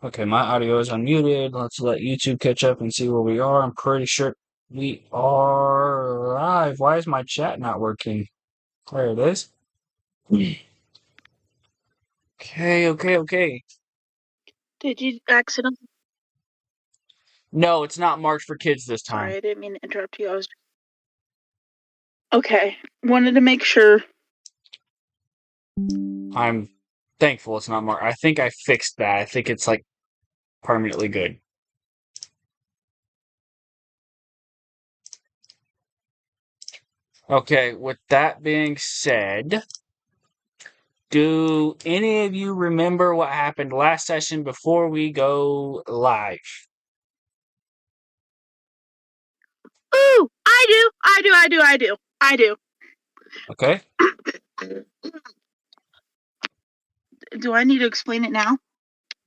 Okay, my audio is unmuted. Let's let YouTube catch up and see where we are. I'm pretty sure we are live. Why is my chat not working? There it is. Okay. Did you accidentally? No, it's not March for Kids this time. Sorry, I didn't mean to interrupt you. Okay, wanted to make sure. I'm thankful it's not March. I think I fixed that. I think it's like permanently good. Okay, with that being said, do any of you remember what happened last session before we go live? Ooh, I do. Okay. Do I need to explain it now?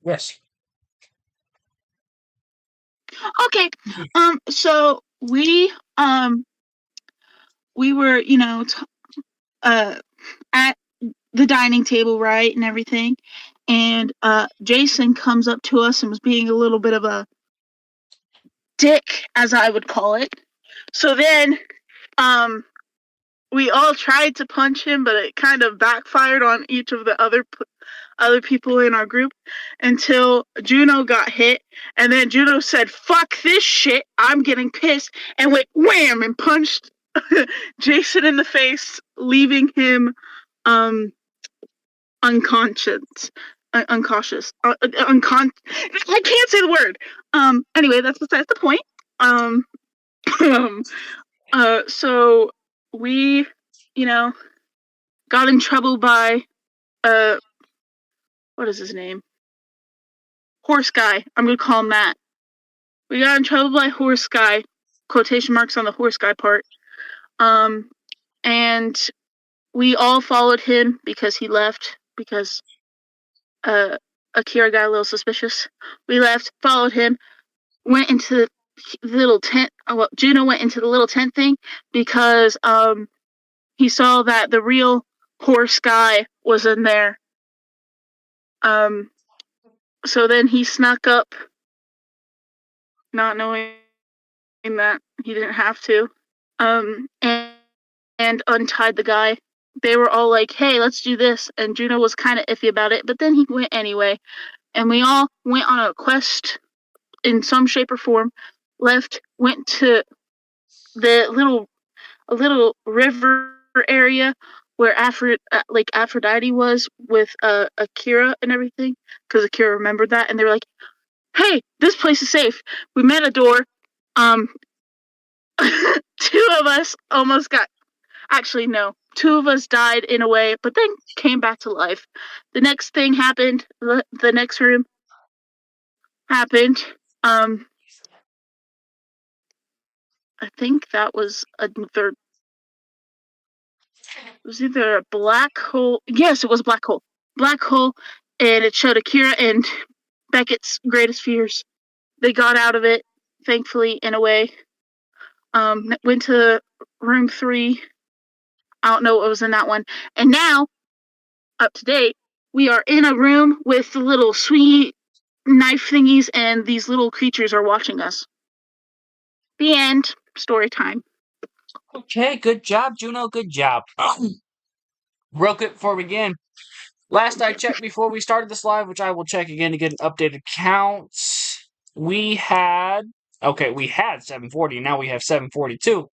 Yes. Okay. So we were, at the dining table, right, and everything, and Jason comes up to us and was being a little bit of a dick, as I would call it. So then, we all tried to punch him, but it kind of backfired on each of the other people in our group until Juno got hit, and then Juno said, "Fuck this shit, I'm getting pissed," and went wham and punched Jason in the face, leaving him unconscious. I can't say the word. Anyway, that's besides the point. So we, got in trouble by what is his name? Horse guy. I'm gonna call him that. We got in trouble by horse guy. Quotation marks on the horse guy part. And we all followed him because he left, because Akira got a little suspicious. We left, followed him, went into the little tent. Well, Juno went into the little tent thing because he saw that the real horse guy was in there. So then he snuck up, not knowing that he didn't have to, and untied the guy. They were all like, "Hey, let's do this," and Juno was kind of iffy about it, but then he went anyway, and we all went on a quest in some shape or form. Went to the little river area where Aphrodite was with Akira and everything, because Akira remembered that, and they were like, "Hey, this place is safe." We met a door. Two of us almost got. Actually, no. Two of us died in a way, but then came back to life. The next thing happened. The next room happened. I think that was another. It was either a black hole. Yes, it was a black hole. Black hole, and it showed Akira and Beckett's greatest fears. They got out of it, thankfully, in a way. Went to room 3. I don't know what was in that one. And now, up to date, we are in a room with the little swingy knife thingies, and these little creatures are watching us. The end. Story time. Okay, good job, Juno. Good job. Real quick before we begin, last I checked before we started this live, which I will check again to get an updated count, we had 740, now we have 742.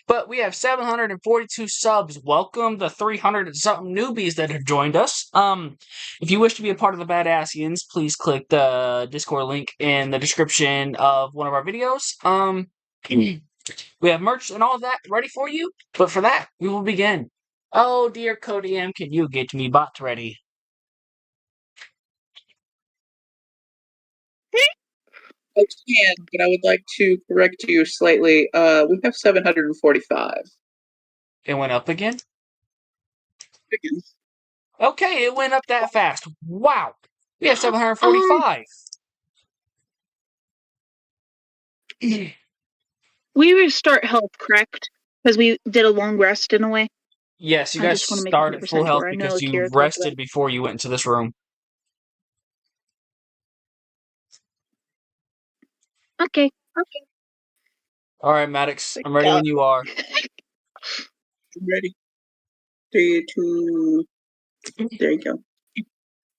But we have 742 subs. Welcome the 300 and something newbies that have joined us. If you wish to be a part of the Badassians, please click the Discord link in the description of one of our videos. We have merch and all of that ready for you. But for that, we will begin. Oh dear Cody M, can you get me bots ready? I can, but I would like to correct you slightly. We have 745. It went up again? Again. Okay, it went up that fast. Wow. We have 745. We restart health, correct? Because we did a long rest in a way. Yes, you I guys just want to make start at full 100% health sure. I know because you Akira told you rested before you went into this room. that. Okay. All right, Maddox, Thank I'm ready God. when you are. I'm ready. 3, 2. There you go.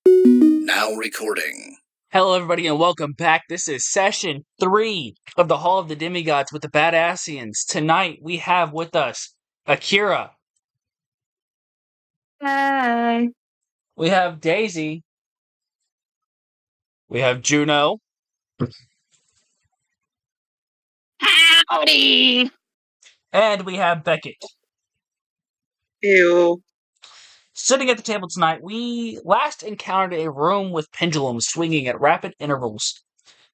Now recording. Hello, everybody, and welcome back. This is session 3 of the Hall of the Demigods with the Badassians. Tonight, we have with us Akira. Hi. We have Daisy. We have Juno. Howdy. And we have Beckett. Ew. Sitting at the table tonight, we last encountered a room with pendulums swinging at rapid intervals.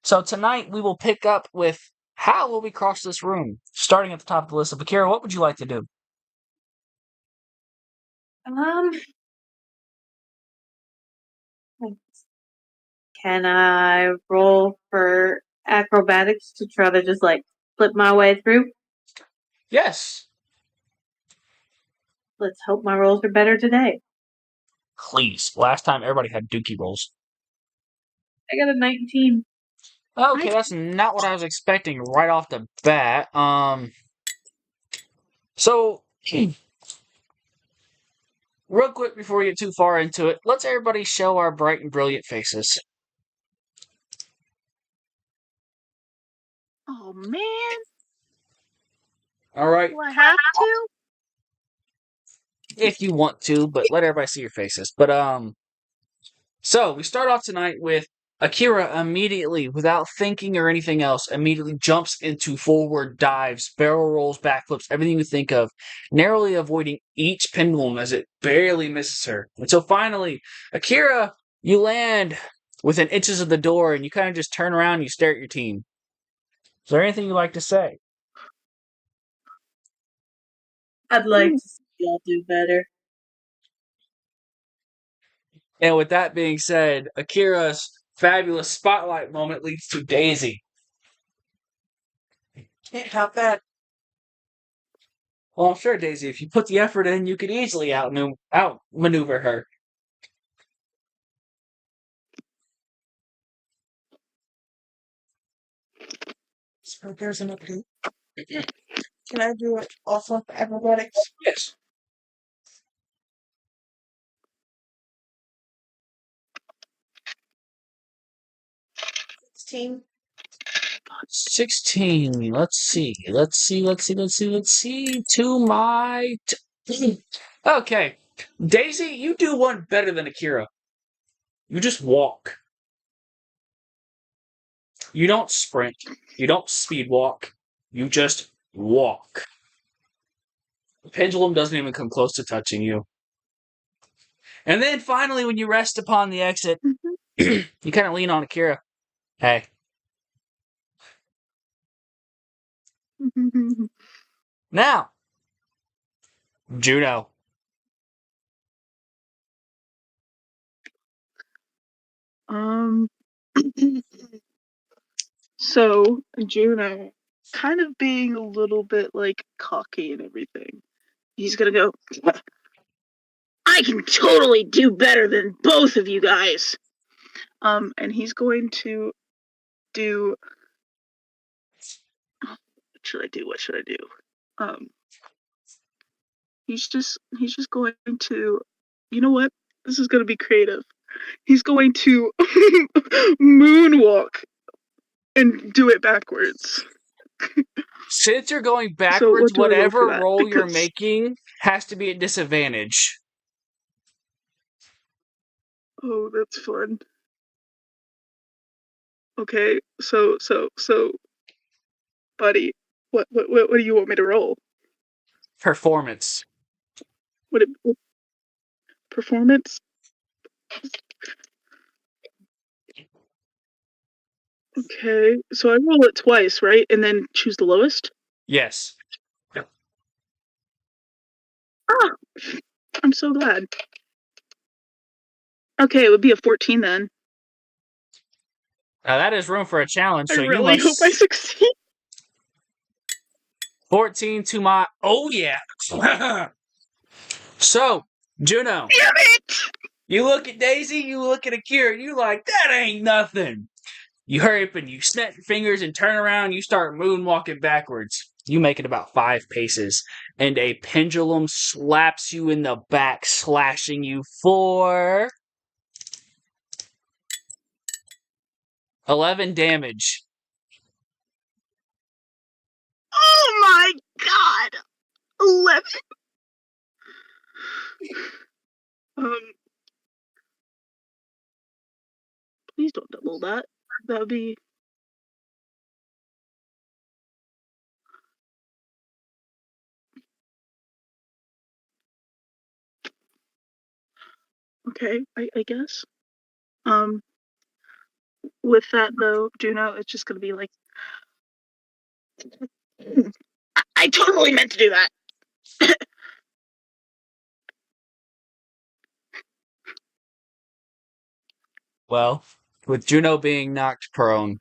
So tonight, we will pick up with how will we cross this room? Starting at the top of the list of Akira, what would you like to do? Can I roll for acrobatics to try to just flip my way through? Yes. Let's hope my rolls are better today. Please. Last time, everybody had dookie rolls. I got a 19. Okay, that's not what I was expecting right off the bat. So, real quick before we get too far into it, let's everybody show our bright and brilliant faces. Oh, man. All right, Do I have to? if you want to, but let everybody see your faces. But so we start off tonight with Akira immediately, without thinking or anything else, immediately jumps into forward dives, barrel rolls, backflips, everything you think of, narrowly avoiding each pendulum as it barely misses her. And so finally, Akira, you land within inches of the door, and you kind of just turn around and you stare at your team. Is there anything you'd like to say? I'd like to see y'all do better. And with that being said, Akira's fabulous spotlight moment leads to Daisy. Can't help that. Well, I'm sure, Daisy, if you put the effort in, you could easily outmaneuver her. So there's an update. Can I do it also for acrobatics? Yes. $16. Let's see. To my... Okay. Daisy, you do one better than Akira. You just walk. You don't sprint. You don't speed walk. You just walk. The pendulum doesn't even come close to touching you. And then finally, when you rest upon the exit, you kind of lean on Akira. Hey. Now, Juno. So, Juno, kind of being a little bit cocky and everything. He's gonna go, I can totally do better than both of you guys. And he's going to do. What should I do? He's just going to. You know what? This is gonna be creative. He's going to moonwalk and do it backwards. Since you're going So backwards, what do I roll whatever for that? roll you're Because- making has to be at disadvantage. Oh, that's fun. Okay, so, buddy, what do you want me to roll? Performance. What performance? Okay, so I roll it twice, right? And then choose the lowest? Yes. Ah! I'm so glad. Okay, it would be a 14 then. Now that is room for a challenge, I so you really hope must I succeed. 14 to my. Oh yeah. So, Juno, Damn it! you look at Daisy, you look at Akira, you like that ain't nothing. You hurry up and you snap your fingers and turn around. You start moonwalking backwards. You make it about 5 paces, and a pendulum slaps you in the back, slashing you for 11 damage. Oh my god! 11. Please don't double that. That would be. Okay, I guess. With that though, Juno, it's just gonna be like. I totally meant to do that. Well, with Juno being knocked prone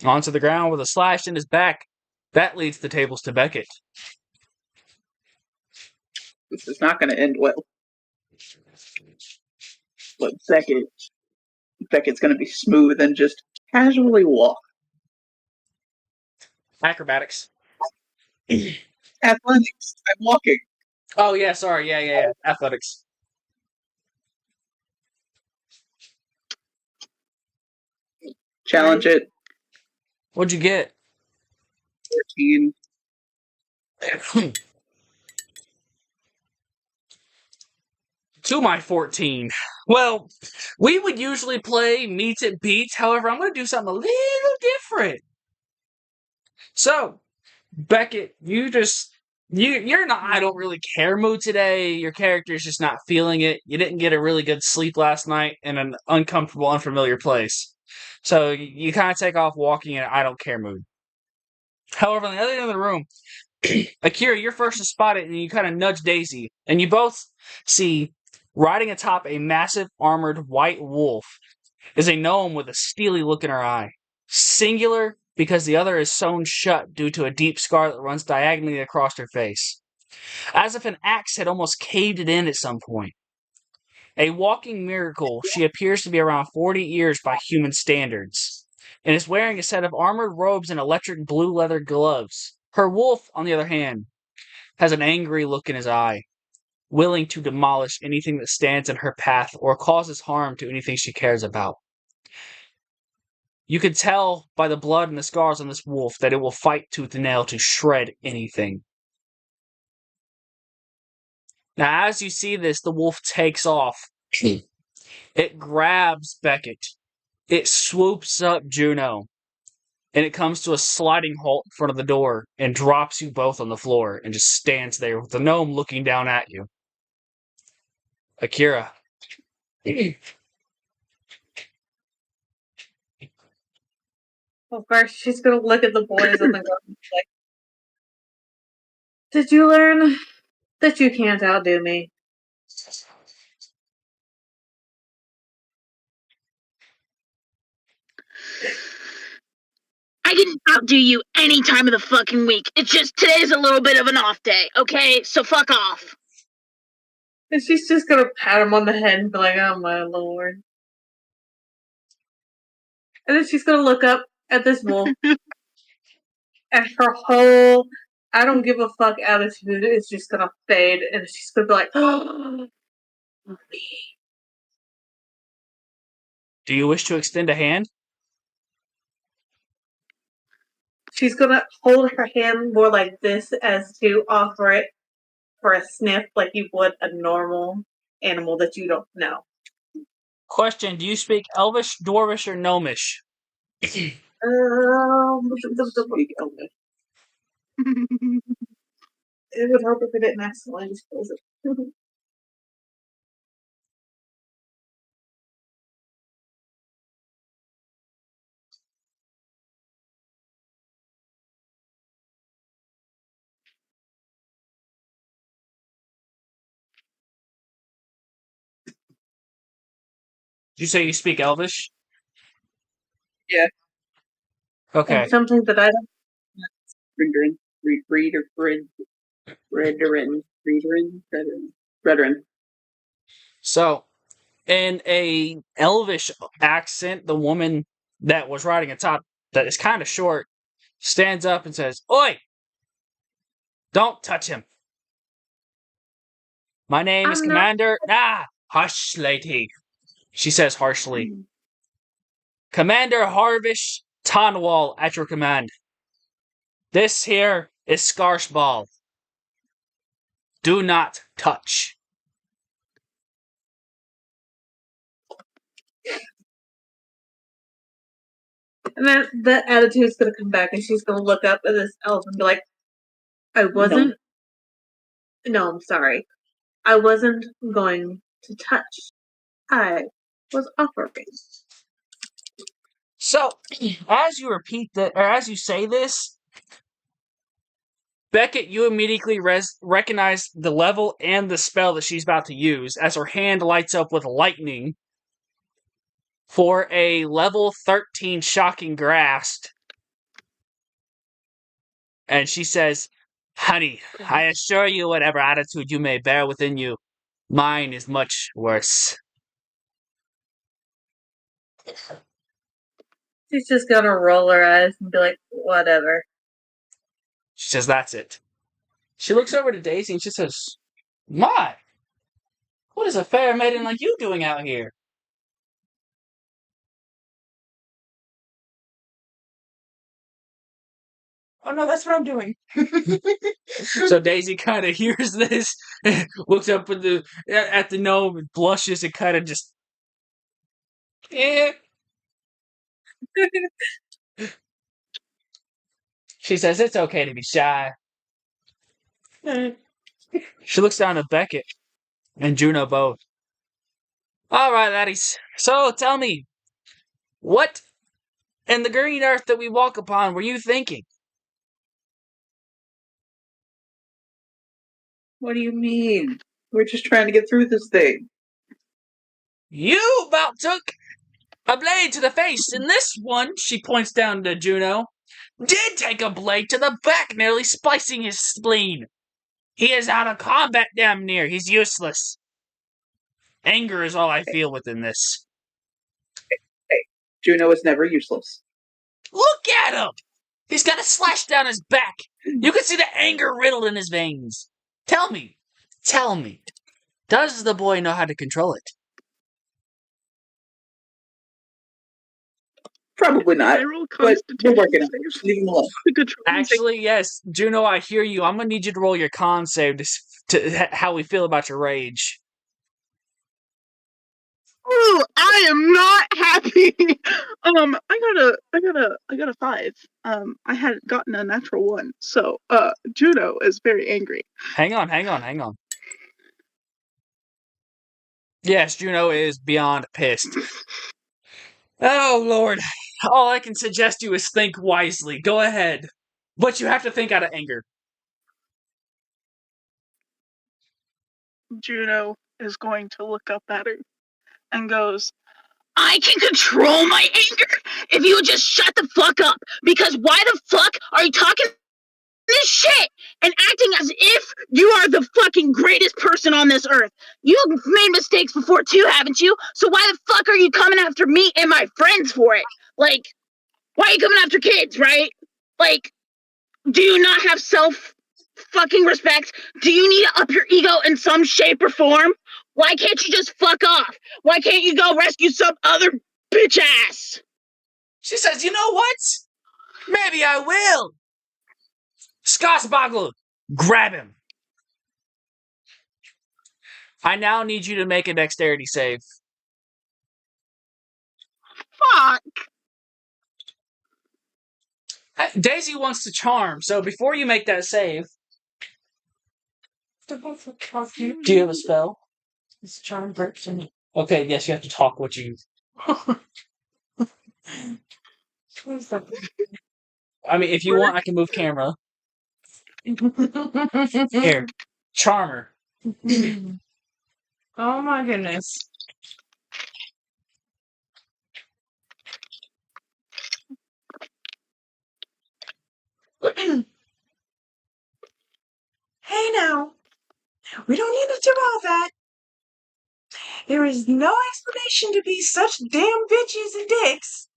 onto the ground with a slash in his back, that leads the tables to Beckett. This is not going to end well. But Beckett's going to be smooth and just casually walk. Acrobatics. Athletics. I'm walking. Oh, yeah, sorry. Yeah. Athletics. Challenge it. What'd you get? 14. To my 14. Well, we would usually play meets and beats. However, I'm going to do something a little different. So, Beckett, you're in a I don't really care mood today. Your character's just not feeling it. You didn't get a really good sleep last night in an uncomfortable, unfamiliar place. So you kind of take off walking in an I don't care mood. However, on the other end of the room, Akira, you're first to spot it, and you kind of nudge Daisy, and you both see riding atop a massive armored white wolf is a gnome with a steely look in her eye. Singular because the other is sewn shut due to a deep scar that runs diagonally across her face, as if an axe had almost caved it in at some point. A walking miracle, she appears to be around 40 years by human standards, and is wearing a set of armored robes and electric blue leather gloves. Her wolf, on the other hand, has an angry look in his eye, willing to demolish anything that stands in her path or causes harm to anything she cares about. You can tell by the blood and the scars on this wolf that it will fight tooth and nail to shred anything. Now, as you see this, the wolf takes off. It grabs Beckett. It swoops up Juno. And it comes to a sliding halt in front of the door and drops you both on the floor and just stands there with the gnome looking down at you. Akira. Well, first she's gonna look at the boys and then go like, "Did you learn that you can't outdo me?" I didn't outdo you any time of the fucking week. It's just today's a little bit of an off day, okay? So fuck off. And she's just gonna pat him on the head and be like, "Oh my lord." And then she's gonna look up at this wolf and her whole I don't give a fuck attitude is just gonna fade and she's gonna be like, "Oh, me." Do you wish to extend a hand? She's gonna hold her hand more like this as to offer it for a sniff like you would a normal animal that you don't know. Question, do you speak Elvish, Dwarvish, or Gnomish? Speak Elvish. It would help if it didn't accidentally disclose it. Did you say you speak Elvish? Yeah. Okay. And something that I don't. Brethren. So, in a elvish accent, the woman that was riding atop that is kind of short stands up and says, "Oi! Don't touch him. My name is I'm not- Commander." Hush, lady. She says harshly. "Commander Harvish Tonwall at your command. This here is Scarshball. Do not touch." And that attitude's gonna come back, and she's gonna look up at this elf and be like, "I wasn't. No, I'm sorry. I wasn't going to touch. I was offering." So, as you repeat that, or as you say this, Beckett, you immediately recognize the level and the spell that she's about to use as her hand lights up with lightning for a level 13 shocking grasp. And she says, "Honey, I assure you, whatever attitude you may bear within you, mine is much worse." She's just gonna roll her eyes and be like, "Whatever." She says, "That's it." She looks over to Daisy and she says, "My, what is a fair maiden like you doing out here?" "Oh no, that's what I'm doing." So Daisy kind of hears this, looks up at the gnome, and blushes, and kind of just, eh. She says, "It's okay to be shy." She looks down at Beckett and Juno both. "All right, laddies. So tell me, what in the green earth that we walk upon were you thinking?" What do you mean? We're just trying to get through this thing. "You about took a blade to the face, and this one," she points down to Juno, "did take a blade to the back, nearly splicing his spleen. He is out of combat damn near. He's useless. Anger is all I feel within this." Juno is never useless. "Look at him! He's got a slash down his back. You can see the anger riddled in his veins. Tell me, does the boy know how to control it?" Probably not. I roll But we're Constitution working on it. saves Leave him alone. to control his Actually, yes, Juno, I hear you. I'm gonna need you to roll your con save to how we feel about your rage. Ooh, I am not happy. I got a 5. I had gotten a natural 1, so Juno is very angry. Hang on. Yes, Juno is beyond pissed. Oh, Lord. All I can suggest you is think wisely. Go ahead. But you have to think out of anger. Juno is going to look up at her and goes, "I can control my anger if you would just shut the fuck up, because why the fuck are you talking this shit and acting as if you are the fucking greatest person on this earth? You've made mistakes before too, haven't you? So why the fuck are you coming after me and my friends for it? Like, why are you coming after kids, right? Like, do you not have self fucking respect? Do you need to up your ego in some shape or form? Why can't you just fuck off? Why can't you go rescue some other bitch ass?" She says, "You know what? Maybe I will. Skossboggle, grab him. I now need you to make a dexterity save." Fuck. Daisy wants to charm, so before you make that save, do you have a spell? It's charm person. Okay, yes, you have to talk what you. I mean, if you want, I can move camera. Here, charmer. Oh my goodness. Hey now, we don't need to do all that. There is no explanation to be such damn bitches and dicks.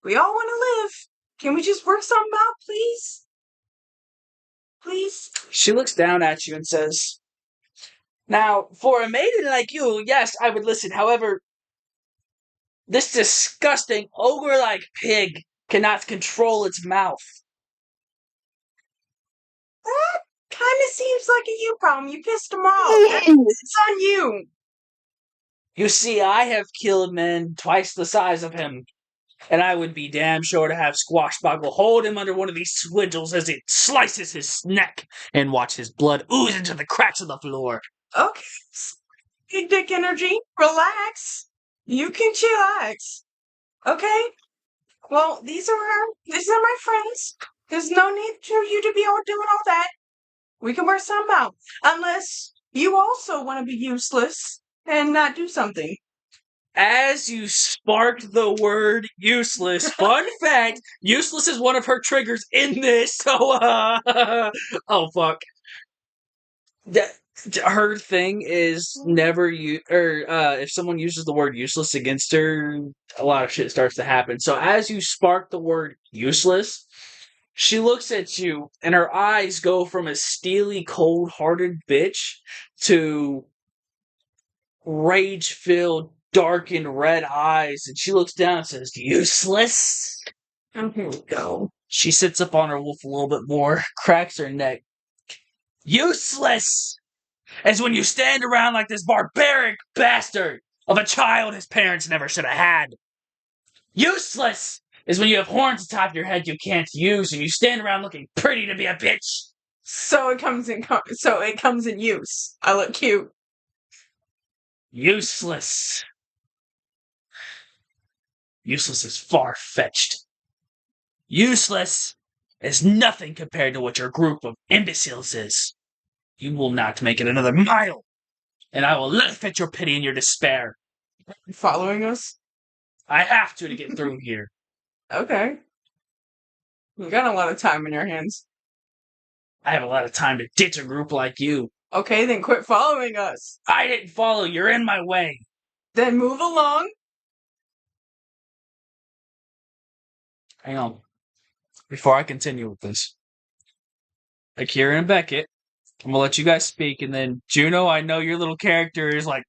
We all want to live. Can we just work something out, please? Please? She looks down at you and says, "Now, for a maiden like you, yes, I would listen. However, this disgusting ogre-like pig cannot control its mouth." That kind of seems like a you problem. You pissed them off. It's on you. You see, I have killed men twice the size of him, and I would be damn sure to have Squashboggle hold him under one of these swindles as it slices his neck and watch his blood ooze into the cracks of the floor. Okay. Big dick energy. Relax. You can chillax. Okay? Well, these are my friends. There's no need for you to be all doing all that. We can work something out. Unless you also want to be useless and not do something. As you sparked the word useless, fun fact, useless is one of her triggers in this, so, oh, fuck. Her thing is never if someone uses the word useless against her, a lot of shit starts to happen. So as you spark the word useless, she looks at you, and her eyes go from a steely, cold-hearted bitch to rage-filled, darkened red eyes, and she looks down and says, "Useless?" Oh, here we go. She sits up on her wolf a little bit more, cracks her neck. "Useless is when you stand around like this barbaric bastard of a child his parents never should have had. Useless is when you have horns atop your head you can't use, and you stand around looking pretty to be a bitch. So it comes in use. I look cute. Useless. Useless is far-fetched. Useless is nothing compared to what your group of imbeciles is. You will not make it another mile, and I will laugh at your pity and your despair. You following us? I have to get through here." Okay. You got a lot of time in your hands. I have a lot of time to ditch a group like you. Okay, then quit following us. I didn't follow. You're in my way. Then move along. Hang on. Before I continue with this, Akira and Beckett, I'm gonna let you guys speak, and then Juno, I know your little character is like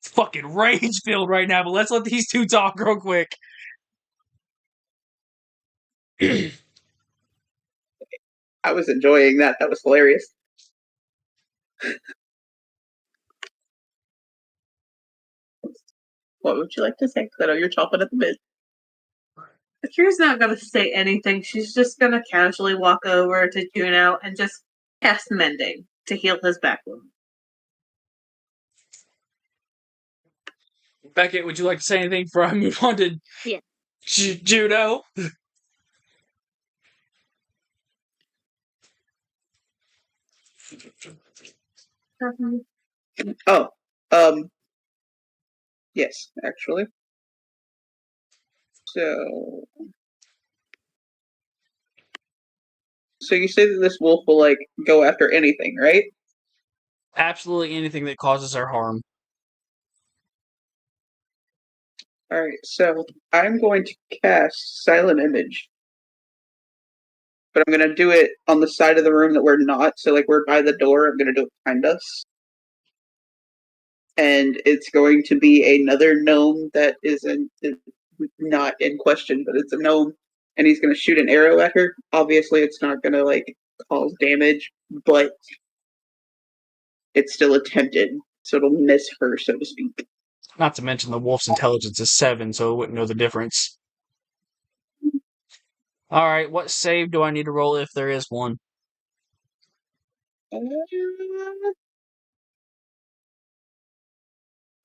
fucking rage filled right now, but let's let these two talk real quick. I was enjoying that. That was hilarious. What would you like to say? 'Cause I know you're chomping at the bit. Akira's not gonna say anything. She's just gonna casually walk over to Juno and just cast mending to heal his back wound. Beckett, would you like to say anything before I move on to Yeah. Juno? Oh, yes, actually. So you say that this wolf will like go after anything, right? Absolutely anything that causes her harm. All right. So I'm going to cast Silent Image, but I'm gonna do it on the side of the room that we're not. So like we're by the door. I'm gonna do it behind us. And it's going to be another gnome that isn't not in question, but it's a gnome, and he's going to shoot an arrow at her. Obviously, it's not going to like cause damage, but it's still attempted, so it'll miss her, so to speak. Not to mention the wolf's intelligence is 7, so it wouldn't know the difference. Alright, what save do I need to roll if there is one?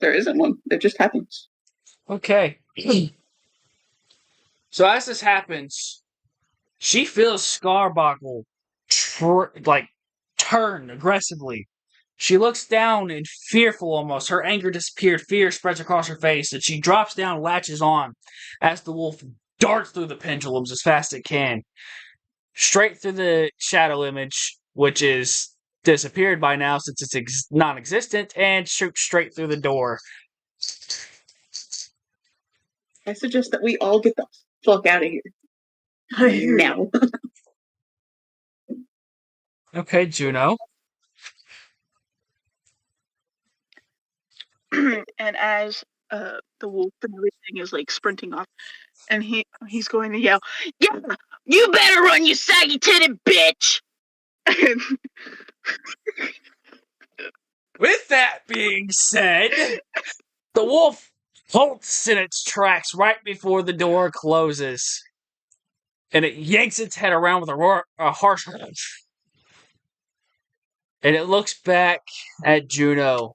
There isn't one. It just happens. Okay. So as this happens, she feels Scarboggle turn aggressively. She looks down and fearful almost. Her anger disappeared. Fear spreads across her face, and she drops down, latches on, as the wolf darts through the pendulums as fast as it can. straight through the shadow image, which is disappeared by now since it's non-existent, and shoot straight through the door. I suggest that we all get the fuck out of here. I hear you. Now. Okay, Juno. And as the wolf and everything is like sprinting off, and he's going to yell, "Yeah, you better run, you saggy titted bitch!" And With that being said, the wolf halts in its tracks right before the door closes. And it yanks its head around with a harsh and it looks back at Juno,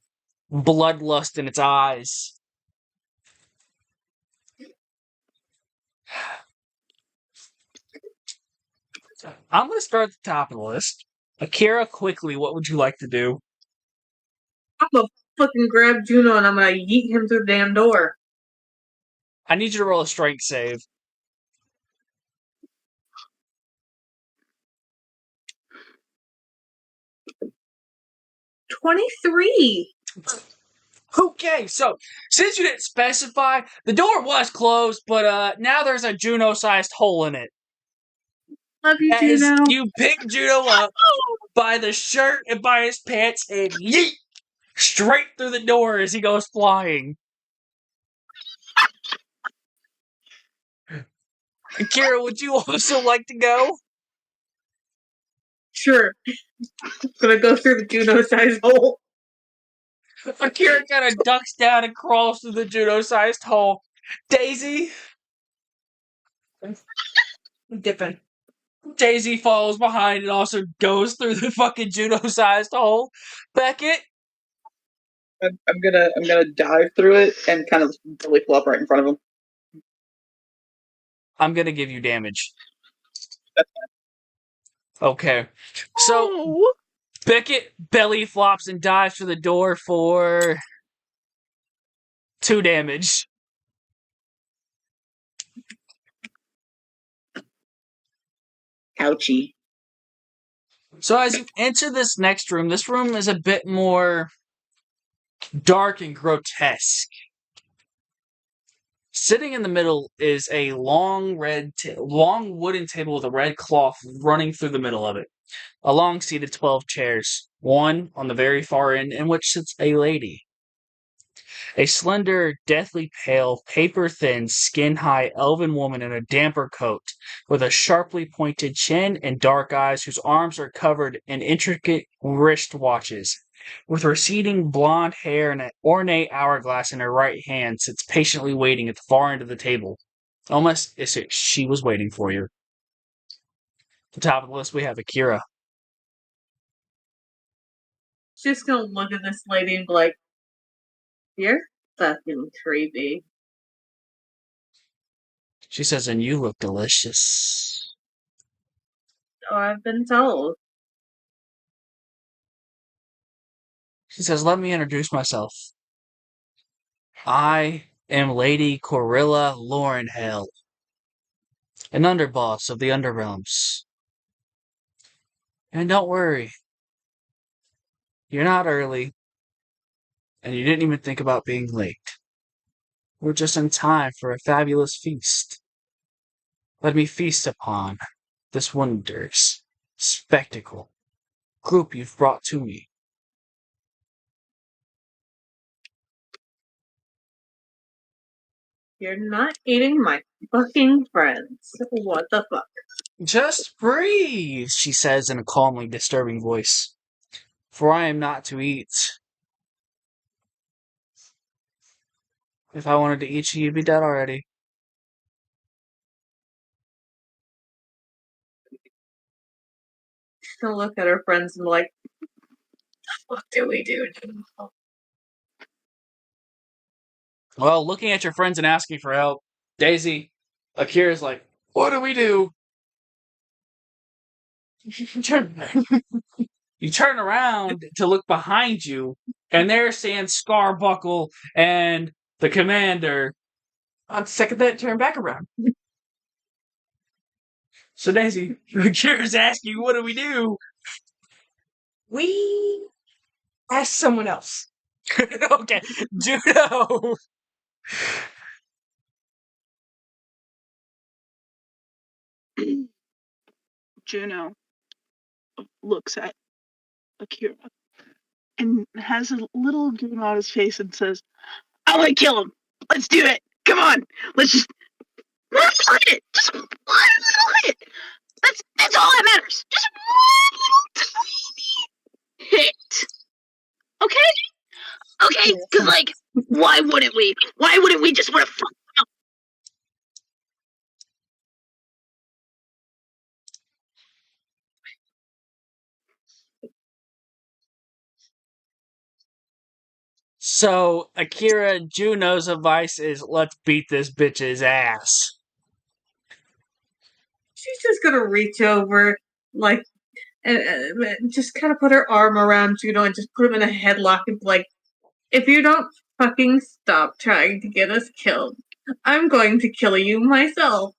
bloodlust in its eyes. I'm going to start at the top of the list. Akira, quickly, what would you like to do? I'm gonna fucking grab Juno and I'm gonna yeet him through the damn door. I need you to roll a strength save. 23. Okay, so since you didn't specify, the door was closed, but now there's a Juno-sized hole in it. Love you, As Juno. you pick Juno up by the shirt and by his pants and yeet straight through the door as he goes flying. Akira, would you also like to go? Sure. Gonna go through the Juno-sized hole. Akira kind of ducks down and crawls through the Juno-sized hole. Daisy? Dipping. Daisy follows behind and also goes through the fucking Juno-sized hole. Beckett? I'm gonna dive through it and kind of belly flop right in front of him. I'm gonna give you damage. Okay. So, oh, Beckett belly flops and dives through the door for 2 damage. Ouchie. So as you enter this next room, this room is a bit more dark and grotesque. Sitting in the middle is a long wooden table with a red cloth running through the middle of it. Along seated 12 chairs, one on the very far end in which sits a lady. A slender, deathly pale, paper-thin, skin-high elven woman in a damper coat, with a sharply pointed chin and dark eyes whose arms are covered in intricate wrist watches. With receding blonde hair and an ornate hourglass in her right hand, sits patiently waiting at the far end of the table. Almost as if she was waiting for you. At the top of the list, we have Akira. She's gonna look at this lady and be like, "You're fucking creepy." She says, "And you look delicious." Oh, I've been told. She says, "Let me introduce myself. I am Lady Corilla Laurenhale, an underboss of the Underrealms. And don't worry, you're not early, and you didn't even think about being late. We're just in time for a fabulous feast. Let me feast upon this wondrous spectacle group you've brought to me." You're not eating my fucking friends. What the fuck? "Just breathe," she says in a calmly disturbing voice. "For I am not to eat. If I wanted to eat you, you'd be dead already." She's gonna look at her friends and be like, "What do we do now?" Well, looking at your friends and asking for help, Daisy, Akira's like, "What do we do?" You turn around to look behind you, and there stands Scarbuckle and the commander. On second that, turn back around. So Daisy, Akira's asking, what do we do? We ask someone else. Okay, Juno. Juno looks at Akira and has a little grin on his face and says, I want to kill him. Let's do it. Come on. Let's just one little hit. Just one little hit. That's all that matters. Just one little tiny hit. Okay? Okay? Because, like, why wouldn't we? Why wouldn't we just want to fuck up? So Akira, Juno's advice is let's beat this bitch's ass. She's just gonna reach over, like, and just kind of put her arm around Juno and just put him in a headlock and be like, if you don't fucking stop trying to get us killed, I'm going to kill you myself.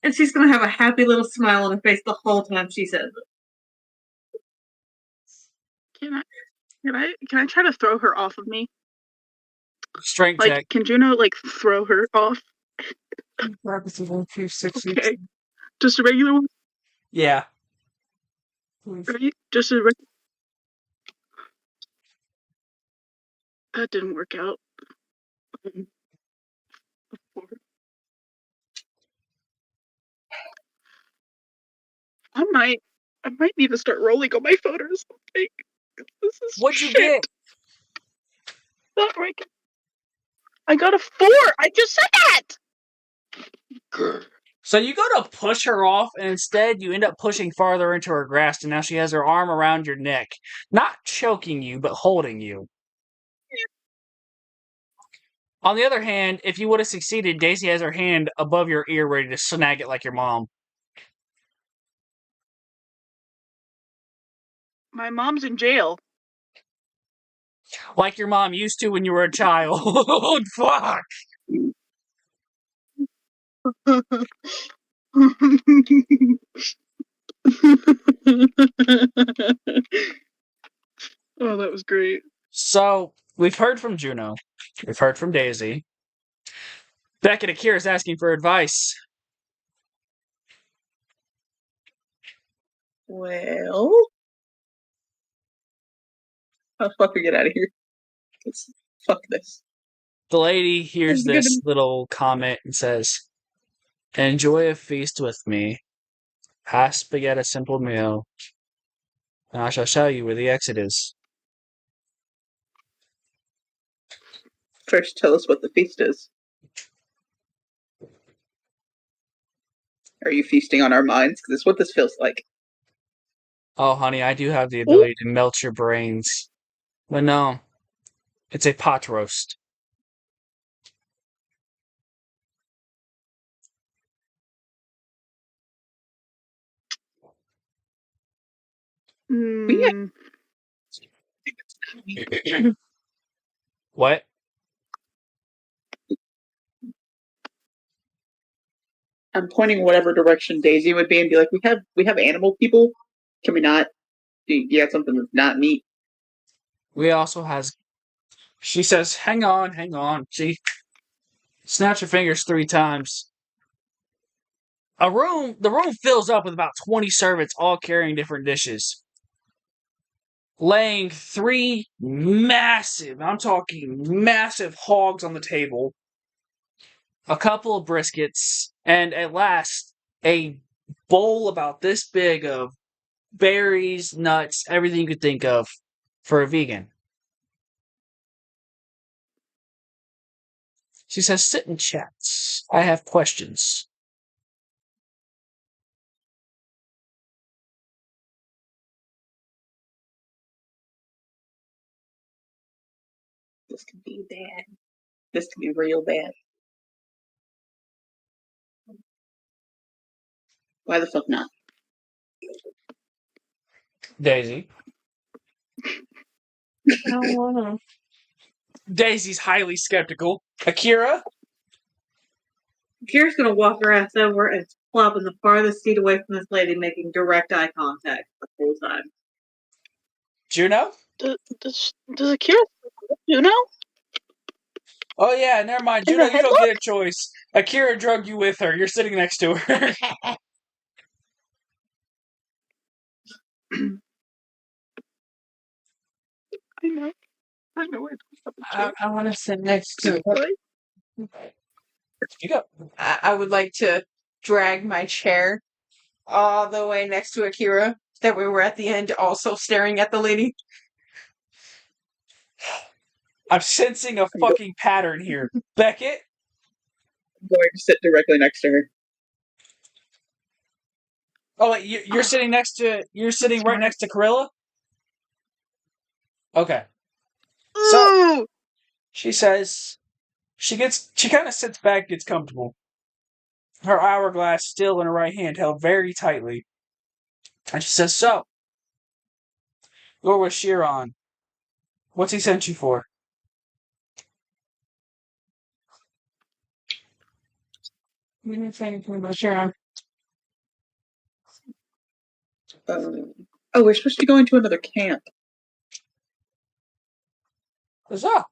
And she's gonna have a happy little smile on her face the whole time she says it. Can I try to throw her off of me? Strength Like, check. can Juno, like, throw her off? Okay. Okay. Just a regular one? Yeah. Right? Just a regular. That didn't work out. I might need to start rolling on my phone or something. This is What'd you shit. get? Not right. I got a 4. I just said that. So you go to push her off, and instead you end up pushing farther into her grasp, and now she has her arm around your neck. Not choking you, but holding you. On the other hand, if you would have succeeded, Daisy has her hand above your ear ready to snag it like your mom. My mom's in jail. Like your mom used to when you were a child. Fuck! Oh, that was great. So, we've heard from Juno. We've heard from Daisy. Beckett Akira's asking for advice. Well, how the fuck we get out of here? Fuck this. The lady hears That's this good. little comment and says, enjoy a feast with me. Pass spaghetti a simple meal, and I shall show you where the exit is. First, tell us what the feast is. Are you feasting on our minds? Because it's what this feels like. Oh, honey, I do have the ability to melt your brains. But no, it's a pot roast. Mm, What? I'm pointing whatever direction Daisy would be and be like, we have animal people. Can we not? You got something that's not meat? We also has. She says, hang on. She snaps her fingers 3 times. The room fills up with about 20 servants, all carrying different dishes. Laying 3 massive, I'm talking massive hogs on the table. A couple of briskets, and at last, a bowl about this big of berries, nuts, everything you could think of for a vegan. She says, sit and chat. I have questions. This could be bad. This could be real bad. Why the fuck not? Daisy. I don't wanna. Daisy's highly skeptical. Akira? Kira's gonna walk her ass over and flop in the farthest seat away from this lady, making direct eye contact the whole time. Juno? Does Akira Juno? Oh yeah, never mind. In Juno, the you don't get a choice. Akira drugged you with her. You're sitting next to her. I know. I want to sit next to it. You go. I would like to drag my chair all the way next to Akira, that we were at the end also staring at the lady. I'm sensing a fucking pattern here. Beckett? I'm going to sit directly next to her. Oh, wait, you're sitting next to. You're sitting right next to Corilla? Okay. So, Ooh! she says. She kind of sits back, gets comfortable. Her hourglass still in her right hand, held very tightly. And she says, "So, you're with Chiron. What's he sent you for?" You didn't say anything about Sharon. We're supposed to be going to another camp. So,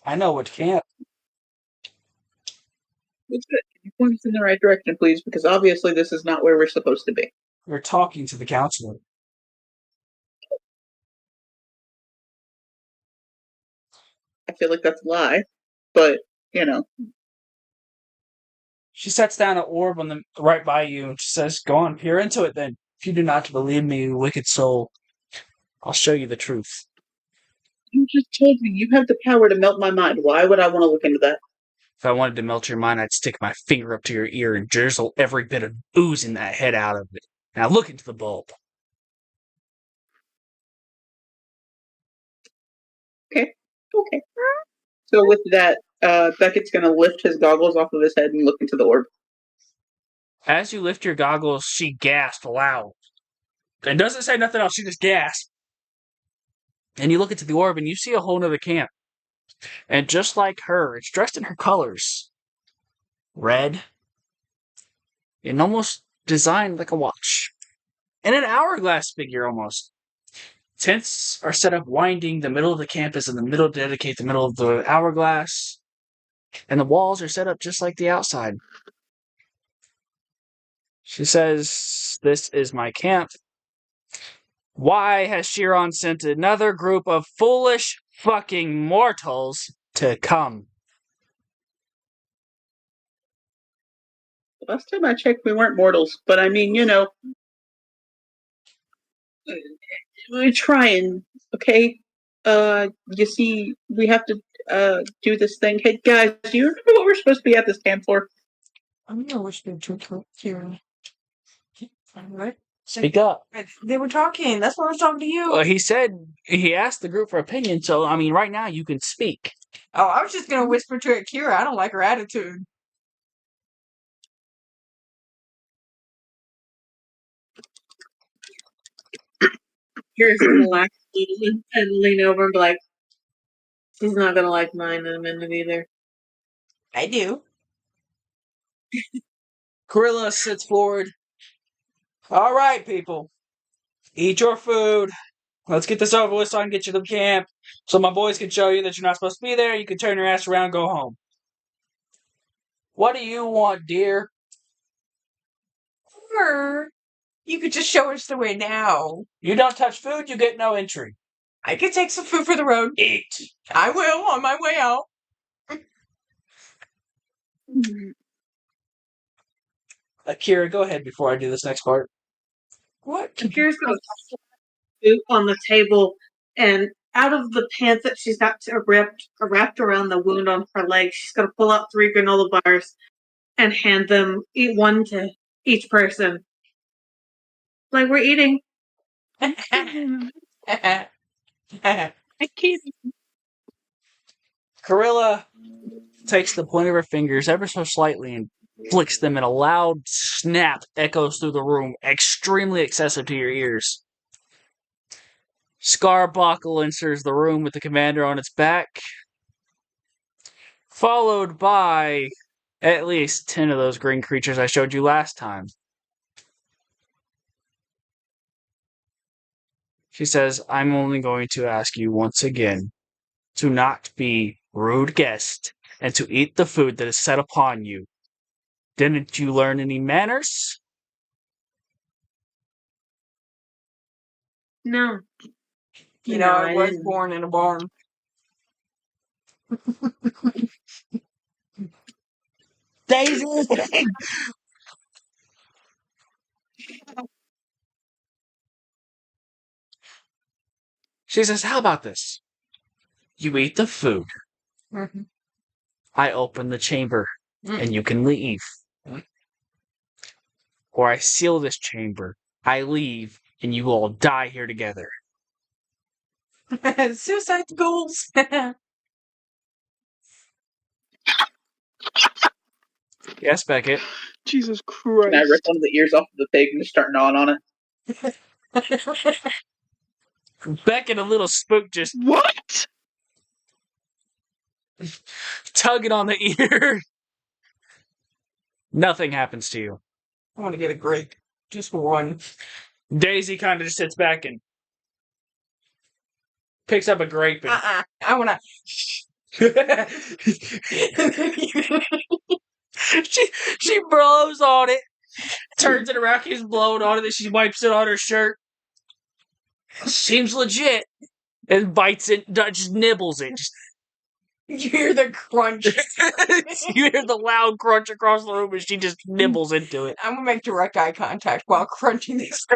I know which camp. It's good. Can you point us in the right direction, please? Because obviously this is not where we're supposed to be. We're talking to the counselor. I feel like that's a lie, but, you know. She sets down an orb on the right by you and she says, "Go on, peer into it then. If you do not believe me, you wicked soul, I'll show you the truth." You just told me you have the power to melt my mind. Why would I want to look into that? If I wanted to melt your mind, I'd stick my finger up to your ear and drizzle every bit of ooze in that head out of it. Now look into the bulb. Okay. So with that, Beckett's going to lift his goggles off of his head and look into the orb. As you lift your goggles, she gasped loud. And doesn't say nothing else, she just gasped. And you look into the orb and you see a whole nother camp. And just like her, it's dressed in her colors. Red. And almost designed like a watch. And an hourglass figure almost. Tents are set up winding. The middle of the camp is in the middle to dedicate the middle of the hourglass. And the walls are set up just like the outside. She says, "This is my camp. Why has Chiron sent another group of foolish fucking mortals to come?" Last time I checked, we weren't mortals, but I mean, you know, we're trying, okay? You see, we have to do this thing. Hey, guys, do you remember what we're supposed to be at this camp for? I'm gonna wish they took Kira. What? Speak up. They were talking. That's why I was talking to you. He asked the group for opinion, so, I mean, right now you can speak. Oh, I was just gonna whisper to Akira. I don't like her attitude. Kira's gonna relax a little bit and lean over and be like, she's not gonna like mine in a minute either. I do. Corilla sits forward. "All right, people. Eat your food. Let's get this over with so I can get you to the camp. So my boys can show you that you're not supposed to be there. You can turn your ass around and go home. What do you want, dear?" Or you could just show us the way now. "You don't touch food, you get no entry." I could take some food for the road. "Eat." I will on my way out. Akira, go ahead before I do this next part. What? Kira's gonna toss food on the table, and out of the pants that she's got wrapped around the wound on her leg, she's gonna pull out 3 granola bars and hand them one to each person. Like we're eating. I can't. Corilla takes the point of her fingers ever so slightly and flicks them, and a loud snap echoes through the room, extremely excessive to your ears. Scarbuckle enters the room with the commander on its back, followed by At least 10 of those green creatures I showed you last time. She says, I'm only going to ask you once again to not be rude guest and to eat the food that is set upon you. Didn't you learn any manners? No. You No, know, I was didn't. born in a barn. Daisy! She says, how about this? You eat the food. Mhm. I open the chamber Mm. and you can leave. Or I seal this chamber. I leave and you all die here together. Suicide goals. Yes, Beckett. Jesus Can I rip Christ. one of the ears off of the pig and just start gnawing on it? Beckett, a little spook, just What? tugging on the ear. Nothing happens to you. I want to get a grape. Just one. Daisy kind of just sits back and picks up a grape and I want to. she blows on it, turns it around, keeps blowing on it, then she wipes it on her shirt. Seems legit. And bites it, just nibbles it. Just You hear the crunch. you hear the loud crunch across the room, and she just nibbles into it. I'm gonna make direct eye contact while crunching this.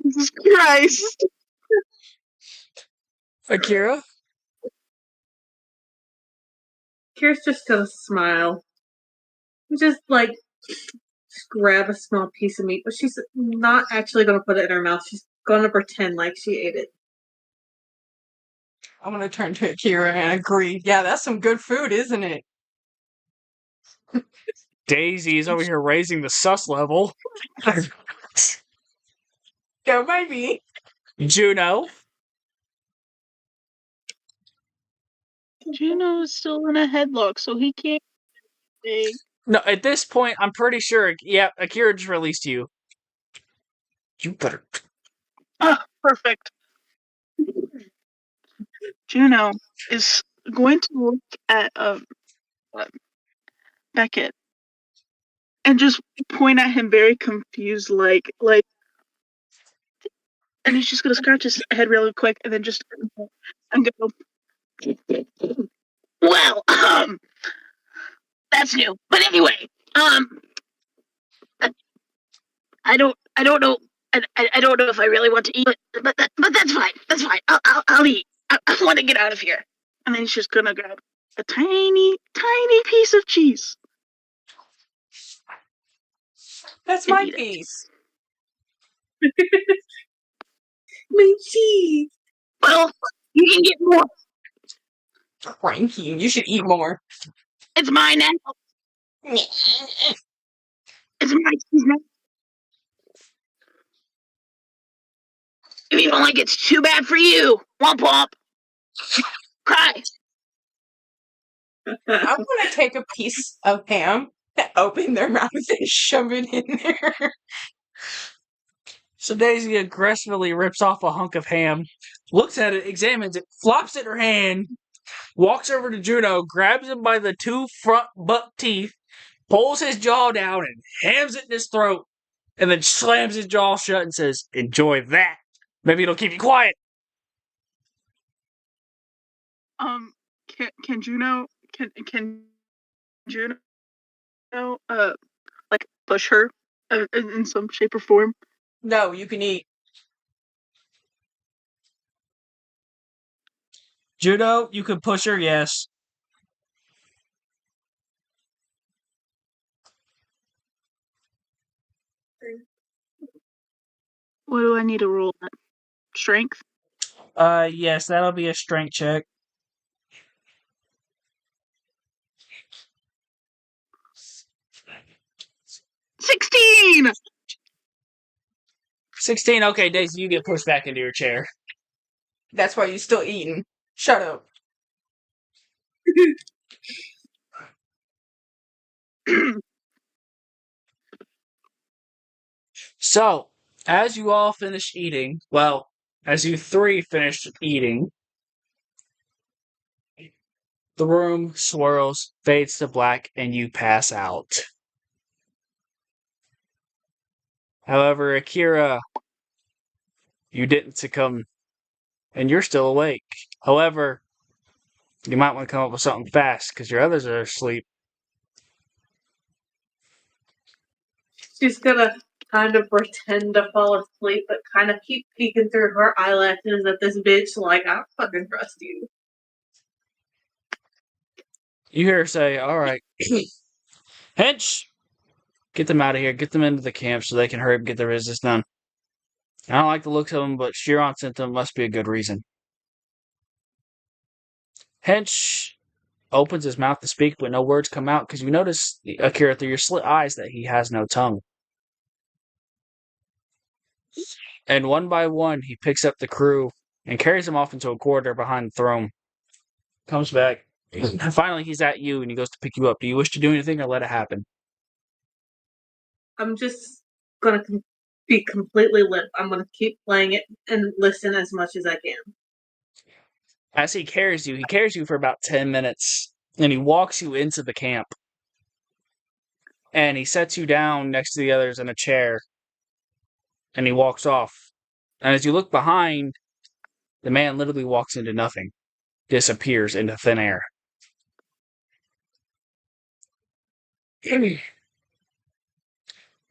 Jesus Christ. Akira? Kira's just gonna smile. Just grab a small piece of meat, but she's not actually gonna put it in her mouth. She's gonna pretend like she ate it. I'm gonna turn to Akira and agree. Yeah, that's some good food, isn't it? Daisy's over here raising the sus level. Go, baby. Juno? Juno is still in a headlock, so he can't say. No, at this point, I'm pretty sure, yeah, Akira just released you. You better... Ah, perfect. Juno is going to look at Beckett and just point at him very confused, like, and he's just gonna scratch his head really quick and then just and go. Well, that's new. But anyway, I don't know. I don't know if I really want to eat, but that's fine. That's fine. I'll eat. I want to get out of here. And then he's just gonna grab a tiny piece of cheese. That's And my eat it. piece. My cheese. Well, you can get more. Cranky. You should eat more. It's mine now. It's my cheese now. If you don't like it's too bad for you. Womp womp. Cry. I'm gonna take a piece of ham, open their mouth, and shove it in there. So Daisy aggressively rips off a hunk of ham, looks at it, examines it, flops it in her hand, walks over to Juno, grabs him by the two front buck teeth, pulls his jaw down and hams it in his throat, and then slams his jaw shut and says, "Enjoy that. Maybe it'll keep you quiet." Can Juno Juno like push her in some shape or form? No, you can eat. Juno, you can push her, yes. What do I need to roll? Strength? Yes, that'll be a strength check. 16! 16, okay, Daisy, you get pushed back into your chair. That's why you're still eating. Shut up. So, as you all finish eating, well, as you three finish eating, the room swirls, fades to black, and you pass out. However, Akira, you didn't succumb, and you're still awake. However, you might want to come up with something fast, because your others are asleep. She's gonna kind of pretend to fall asleep, but kind of keep peeking through her eyelashes at this bitch like, I don't fucking trust you. You hear her say, alright, Hench, get them out of here, get them into the camp so they can hurry up and get their business done. I don't like the looks of them, but Chiron sent them, must be a good reason. Hench opens his mouth to speak, but no words come out, because you notice, Akira, through your slit eyes, that he has no tongue. And one by one, he picks up the crew and carries them off into a corridor behind the throne. Comes back. And finally, he's at you, and he goes to pick you up. Do you wish to do anything, or let it happen? I'm just gonna be completely limp. I'm gonna keep playing it and listen as much as I can. As he carries you for about 10 minutes, and he walks you into the camp. And he sets you down next to the others in a chair, and he walks off. And as you look behind, the man literally walks into nothing, disappears into thin air.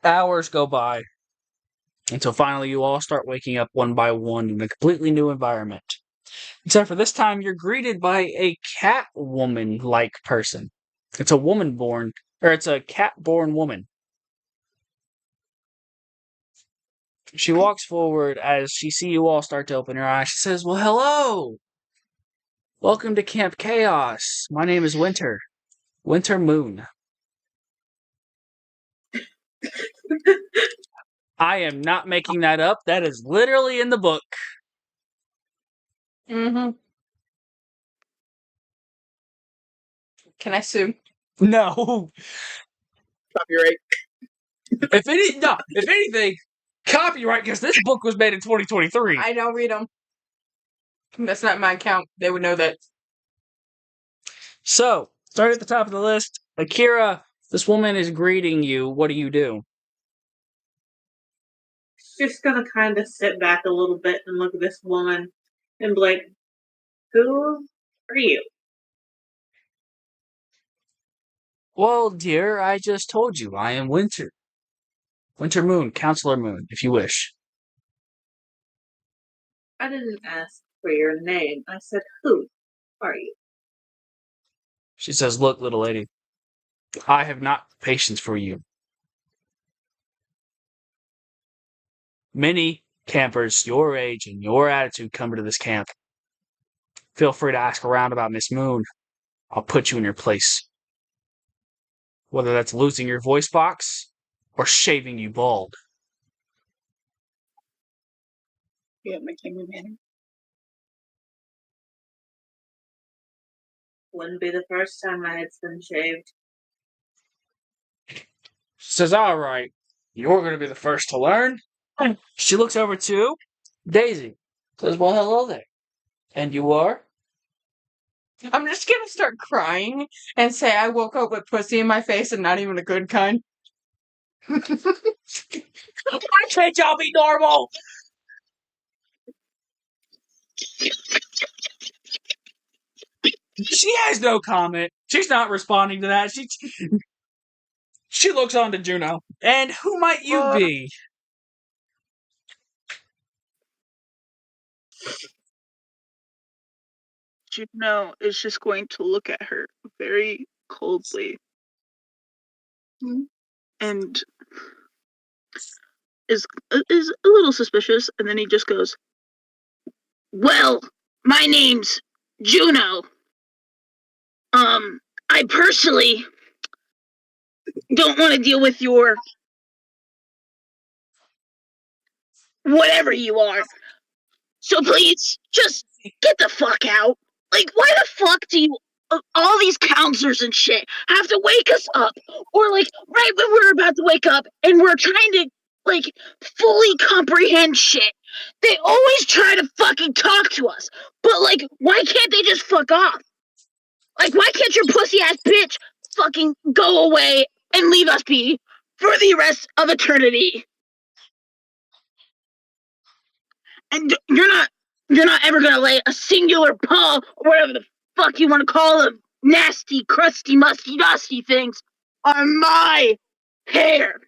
Hours go by, until finally you all start waking up one by one in a completely new environment. Except for this time, you're greeted by a Catwoman-like person. It's a cat-born woman. She walks forward as she sees you all start to open her eyes. She says, well, hello! Welcome to Camp Chaos. My name is Winter. Winter Moon. I am not making that up. That is literally in the book. Mm-hmm. Can I sue? No. Copyright. If anything, copyright, because this book was made in 2023. I don't read them. That's not my account. They would know that. So, starting at the top of the list, Akira, this woman is greeting you. What do you do? Just gonna kind of sit back a little bit and look at this woman and be like, who are you? Well, dear, I just told you. I am Winter. Winter Moon, Counselor Moon, if you wish. I didn't ask for your name. I said, who are you? She says, look, little lady, I have not patience for you. Many campers your age and your attitude come to this camp. Feel free to ask around about Miss Moon. I'll put you in your place. Whether that's losing your voice box or shaving you bald. Yeah, my camera man. Wouldn't be the first time my head's been shaved. She says, all right, you're going to be the first to learn. She looks over to Daisy. Says, well, hello there. And you are? I'm just gonna start crying and say I woke up with pussy in my face and not even a good kind. Why can't y'all be normal? She has no comment. She's not responding to that. She looks on to Juno. And who might you be? Juno is just going to look at her very coldly. And is a little suspicious, and then he just goes, well, my name's Juno. I personally don't want to deal with your whatever you are. So please, just get the fuck out. Like, why the fuck do you all these counselors and shit have to wake us up, or like right when we're about to wake up and we're trying to like fully comprehend shit. They always try to fucking talk to us, but like, why can't they just fuck off? Like, why can't your pussy ass bitch fucking go away and leave us be for the rest of eternity? And you're not ever gonna lay a singular paw, or whatever the fuck you want to call them, nasty, crusty, musty, dusty things, on my hair.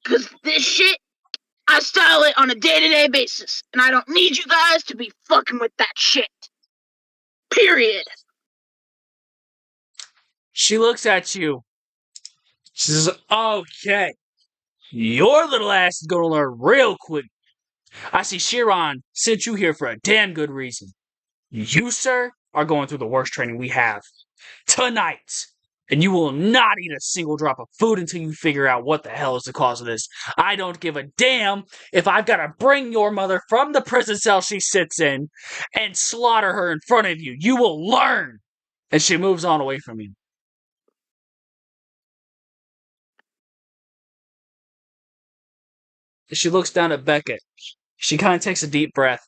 Cause this shit, I style it on a day-to-day basis, and I don't need you guys to be fucking with that shit. Period. She looks at you. She says, okay. Your little ass is gonna learn real quick. I see Chiron sent you here for a damn good reason. You, sir, are going through the worst training we have. Tonight. And you will not eat a single drop of food until you figure out what the hell is the cause of this. I don't give a damn if I've got to bring your mother from the prison cell she sits in and slaughter her in front of you. You will learn. And she moves on away from you. She looks down at Beckett. She kind of takes a deep breath.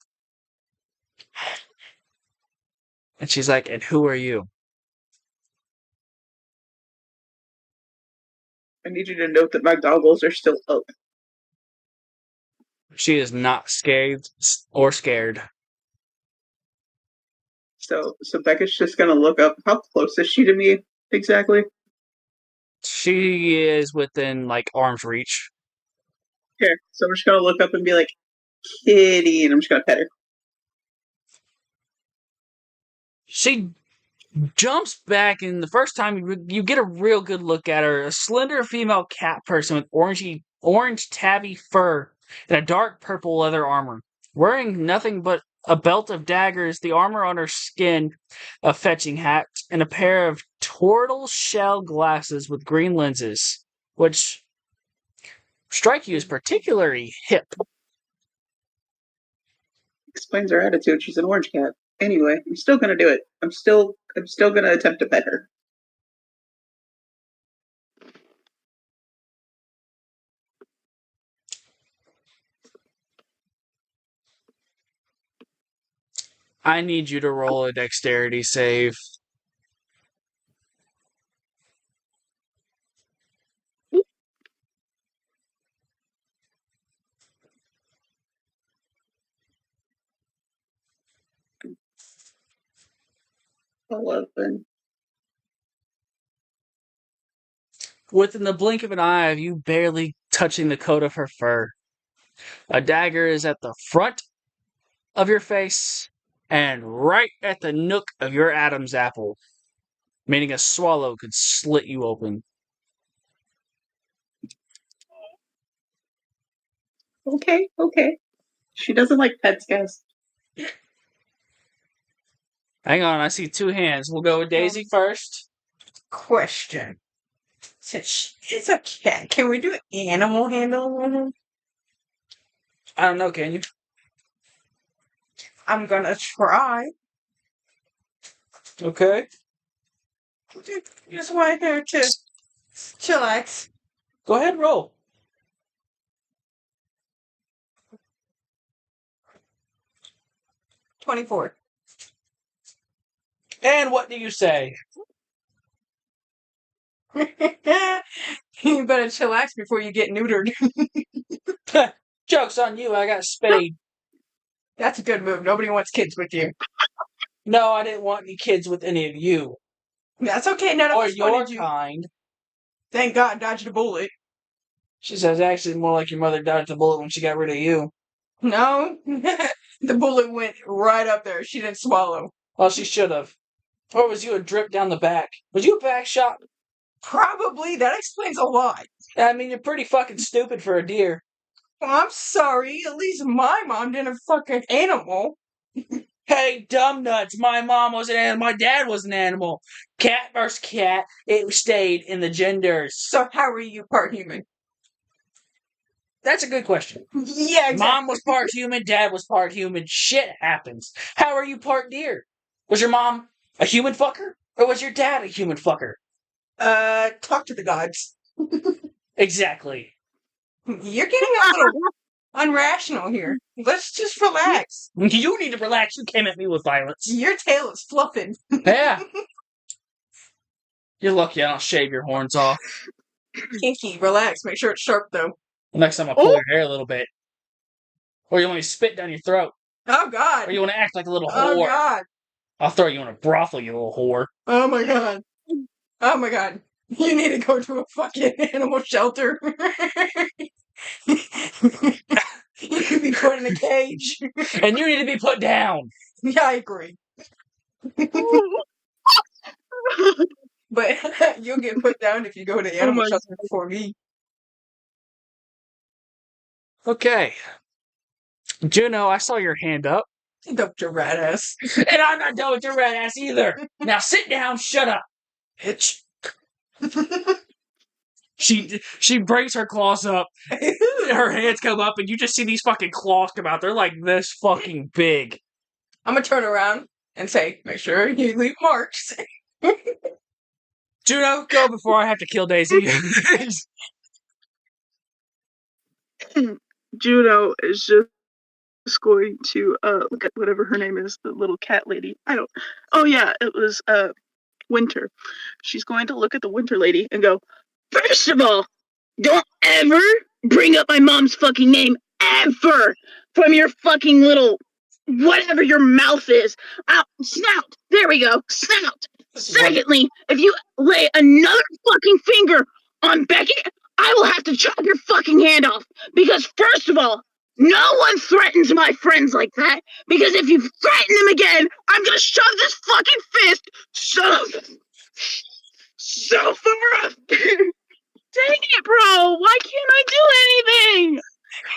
And she's like, and who are you? I need you to note that my goggles are still up. She is not scared or scared. So Becca's just gonna look up. How close is she to me exactly? She is within, like, arm's reach. Okay, so I'm just gonna look up and be like, Kitty, and I'm just gonna pet her. She jumps back, and the first time you get a real good look at her, a slender female cat person with orange tabby fur and a dark purple leather armor, wearing nothing but a belt of daggers, the armor on her skin, a fetching hat, and a pair of tortoise shell glasses with green lenses, which strike you as particularly hip. Explains her attitude. She's an orange cat. Anyway, I'm still gonna do it. I'm still gonna attempt to pet her. I need you to roll a dexterity save. $11. Within the blink of an eye of you barely touching the coat of her fur, a dagger is at the front of your face and right at the nook of your Adam's apple, meaning a swallow could slit you open. Okay. She doesn't like pets, guys. Hang on, I see two hands. We'll go with Daisy first. Question. Since she's a cat, can we do animal handling? I don't know, can you? I'm gonna try. Okay. Just want her to chillax. Go ahead, roll. $24. And what do you say? You better chillax before you get neutered. Joke's on you, I got spayed. That's a good move. Nobody wants kids with you. No, I didn't want any kids with any of you. That's okay. None of Or us your wanted you. kind. Thank God, dodged a bullet. She says actually more like your mother dodged a bullet when she got rid of you. No, the bullet went right up there. She didn't swallow. Well, she should have. Or was you a drip down the back? Was you a back shot? Probably. That explains a lot. I mean, you're pretty fucking stupid for a deer. Well, I'm sorry. At least my mom didn't fuck an animal. Hey, dumb nuts. My mom was an animal. My dad was an animal. Cat versus cat. It stayed in the genders. So how are you part human? That's a good question. Yeah, exactly. Mom was part human. Dad was part human. Shit happens. How are you part deer? Was your mom A human fucker? Or was your dad a human fucker? Talk to the gods. Exactly. You're getting a little unrational here. Let's just relax. You need to relax. You came at me with violence. Your tail is fluffing. Yeah. You're lucky I don't shave your horns off. Kinky, relax. Make sure it's sharp, though. Next time I'll pull your hair a little bit. Or you want me to spit down your throat. Oh, God. Or you want to act like a little Oh, whore. God. I'll throw you in a brothel, you little whore. Oh, my God. Oh, my God. You need to go to a fucking animal shelter. You could be put in a cage. And you need to be put down. Yeah, I agree. But you'll get put down if you go to the animal my shelter before me. Okay. Juno, I saw your hand up. Dr. Radass. And I'm not done with your red ass either. Now sit down, shut up, bitch. She breaks her claws up. Her hands come up, and you just see these fucking claws come out. They're like this fucking big. I'm gonna turn around and say, make sure you leave marks. Juno, go before I have to kill Daisy. Juno is just going to look at whatever her name is, the little cat lady. Oh yeah, it was Winter. She's going to look at the Winter lady and go, first of all, don't ever bring up my mom's fucking name ever from your fucking little whatever your mouth is. Snout. There we go. Snout. Secondly, if you lay another fucking finger on Beckett, I will have to chop your fucking hand off. Because first of all, no one threatens my friends like that. Because if you threaten them again, I'm gonna shove this fucking fist so far up. Dang it, bro! Why can't I do anything?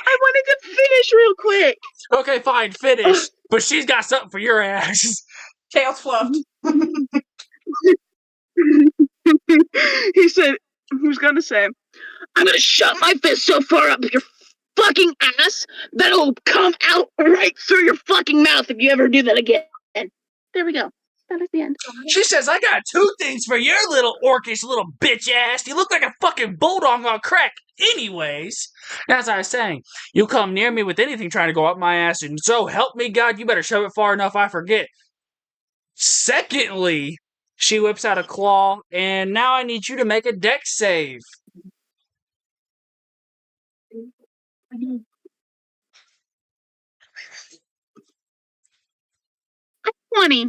I wanted to finish real quick. Okay, fine, finish. But she's got something for your ass. Tails fluffed. He said, he was gonna say, I'm gonna shove my fist so far up your fucking ass that it'll come out right through your fucking mouth if you ever do that again. There we go. That is the end. She says, I got two things for your little orcish little bitch ass. You look like a fucking bulldog on crack. Anyways, as I was saying, you come near me with anything trying to go up my ass, and so help me God, you better shove it far enough I forget. Secondly, she whips out a claw, and now I need you to make a dex save. 20.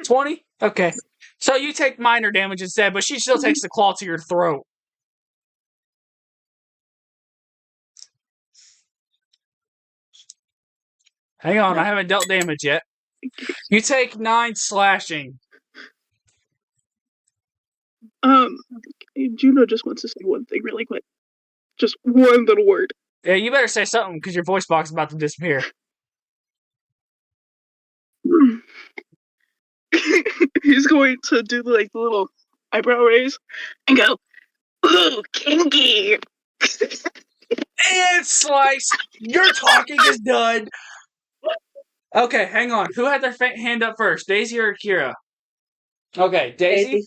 20? Okay. So you take minor damage instead, but she still takes the claw to your throat. Hang on, I haven't dealt damage yet. You take 9 slashing. Juno just wants to say one thing really quick. Just one little word. Yeah, you better say something because your voice box is about to disappear. He's going to do like the little eyebrow raise and go, ooh, kinky. And slice! Your talking is done! Okay, hang on. Who had their hand up first, Daisy or Kira? Okay, Daisy?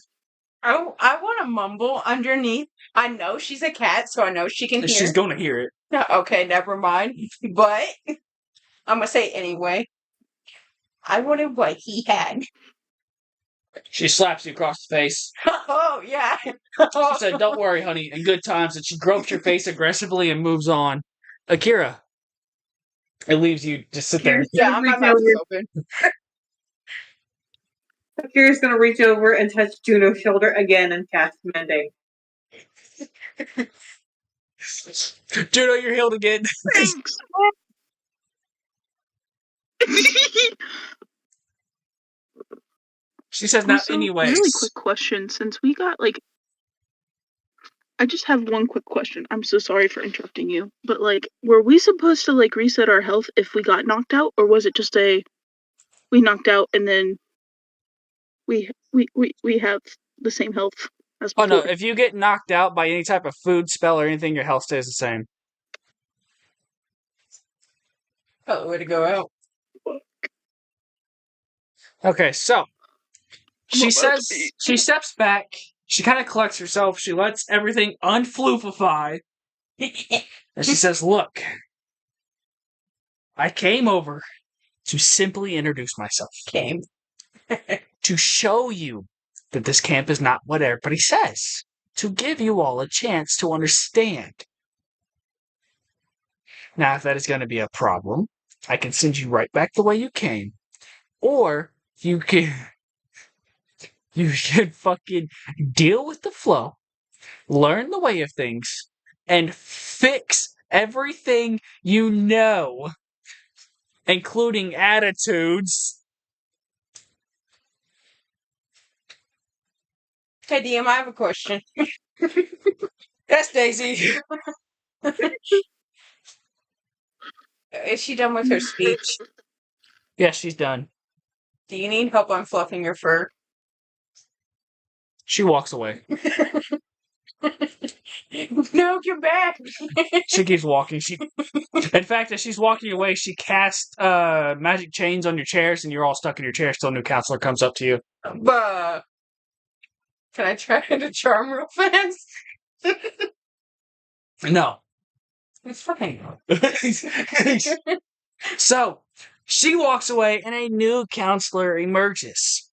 I want to mumble underneath. I know she's a cat, so I know she can hear. She's gonna hear it. Okay, never mind. But I'm gonna say it anyway. I wanted what he had. She slaps you across the face. Oh, yeah. She said, don't worry, honey, in good times. And she gropes your face aggressively and moves on. Akira. It leaves you just sit there. Yeah, my mouth is open. Akira's gonna reach over and touch Juno's shoulder again and cast Mending. Juno, you're healed again. Thanks. She says, not Also, anyways. really quick question. Since we got I just have one quick question. I'm so sorry for interrupting you, but were we supposed to reset our health if we got knocked out, or was it just we knocked out and then we have the same health as before? Oh no, if you get knocked out by any type of food, spell, or anything, your health stays the same. Oh, way to go out. Okay, so She steps back. She kind of collects herself. She lets everything unfloofify. And she says, look, I came over to simply introduce myself. To show you that this camp is not what everybody says. To give you all a chance to understand. Now, if that is going to be a problem, I can send you right back the way you came. Or you can fucking deal with the flow, learn the way of things, and fix everything you know, including attitudes. Hey, DM, I have a question. Yes, Daisy. Is she done with her speech? Yes, she's done. Do you need help unfluffing your fur? She walks away. No, come back! She keeps walking. In fact, as she's walking away, she casts magic chains on your chairs, and you're all stuck in your chairs till a new counselor comes up to you. Can I try to charm real fast? No. It's fine. So, she walks away, and a new counselor emerges.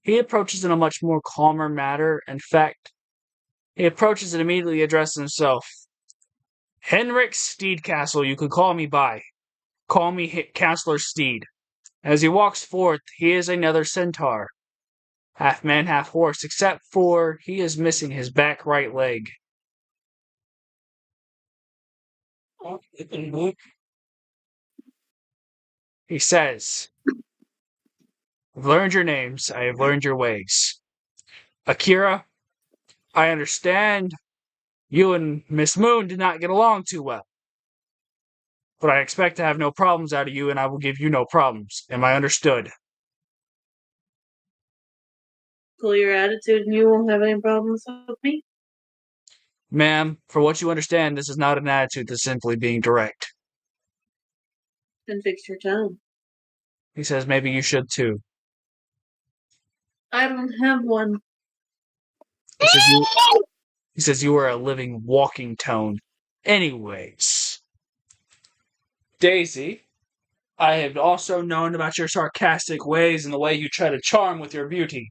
He approaches in a much more calmer manner. In fact, he approaches and immediately addresses himself. Henrik Steedcastle, you could call me by. Call me Counselor Steed. As he walks forth, he is another centaur. Half man, half horse, except for he is missing his back right leg. He says, I've learned your names, I have learned your ways. Akira, I understand you and Miss Moon did not get along too well. But I expect to have no problems out of you, and I will give you no problems. Am I understood? Cool your attitude and you won't have any problems with me? Ma'am, for what you understand, this is not an attitude, this is simply being direct. Then fix your tone. He says, maybe you should too. I don't have one. He says you are a living, walking tone. Anyways, Daisy, I have also known about your sarcastic ways and the way you try to charm with your beauty.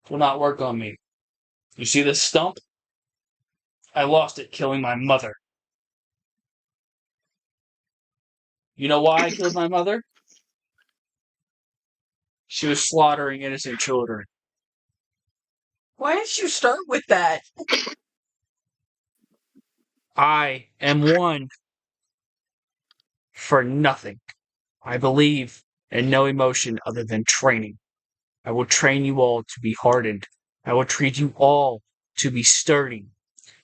It will not work on me. You see this stump? I lost it killing my mother. You know why I killed my mother? She was slaughtering innocent children. Why did you start with that? I am one for nothing. I believe in no emotion other than training. I will train you all to be hardened. I will treat you all to be sturdy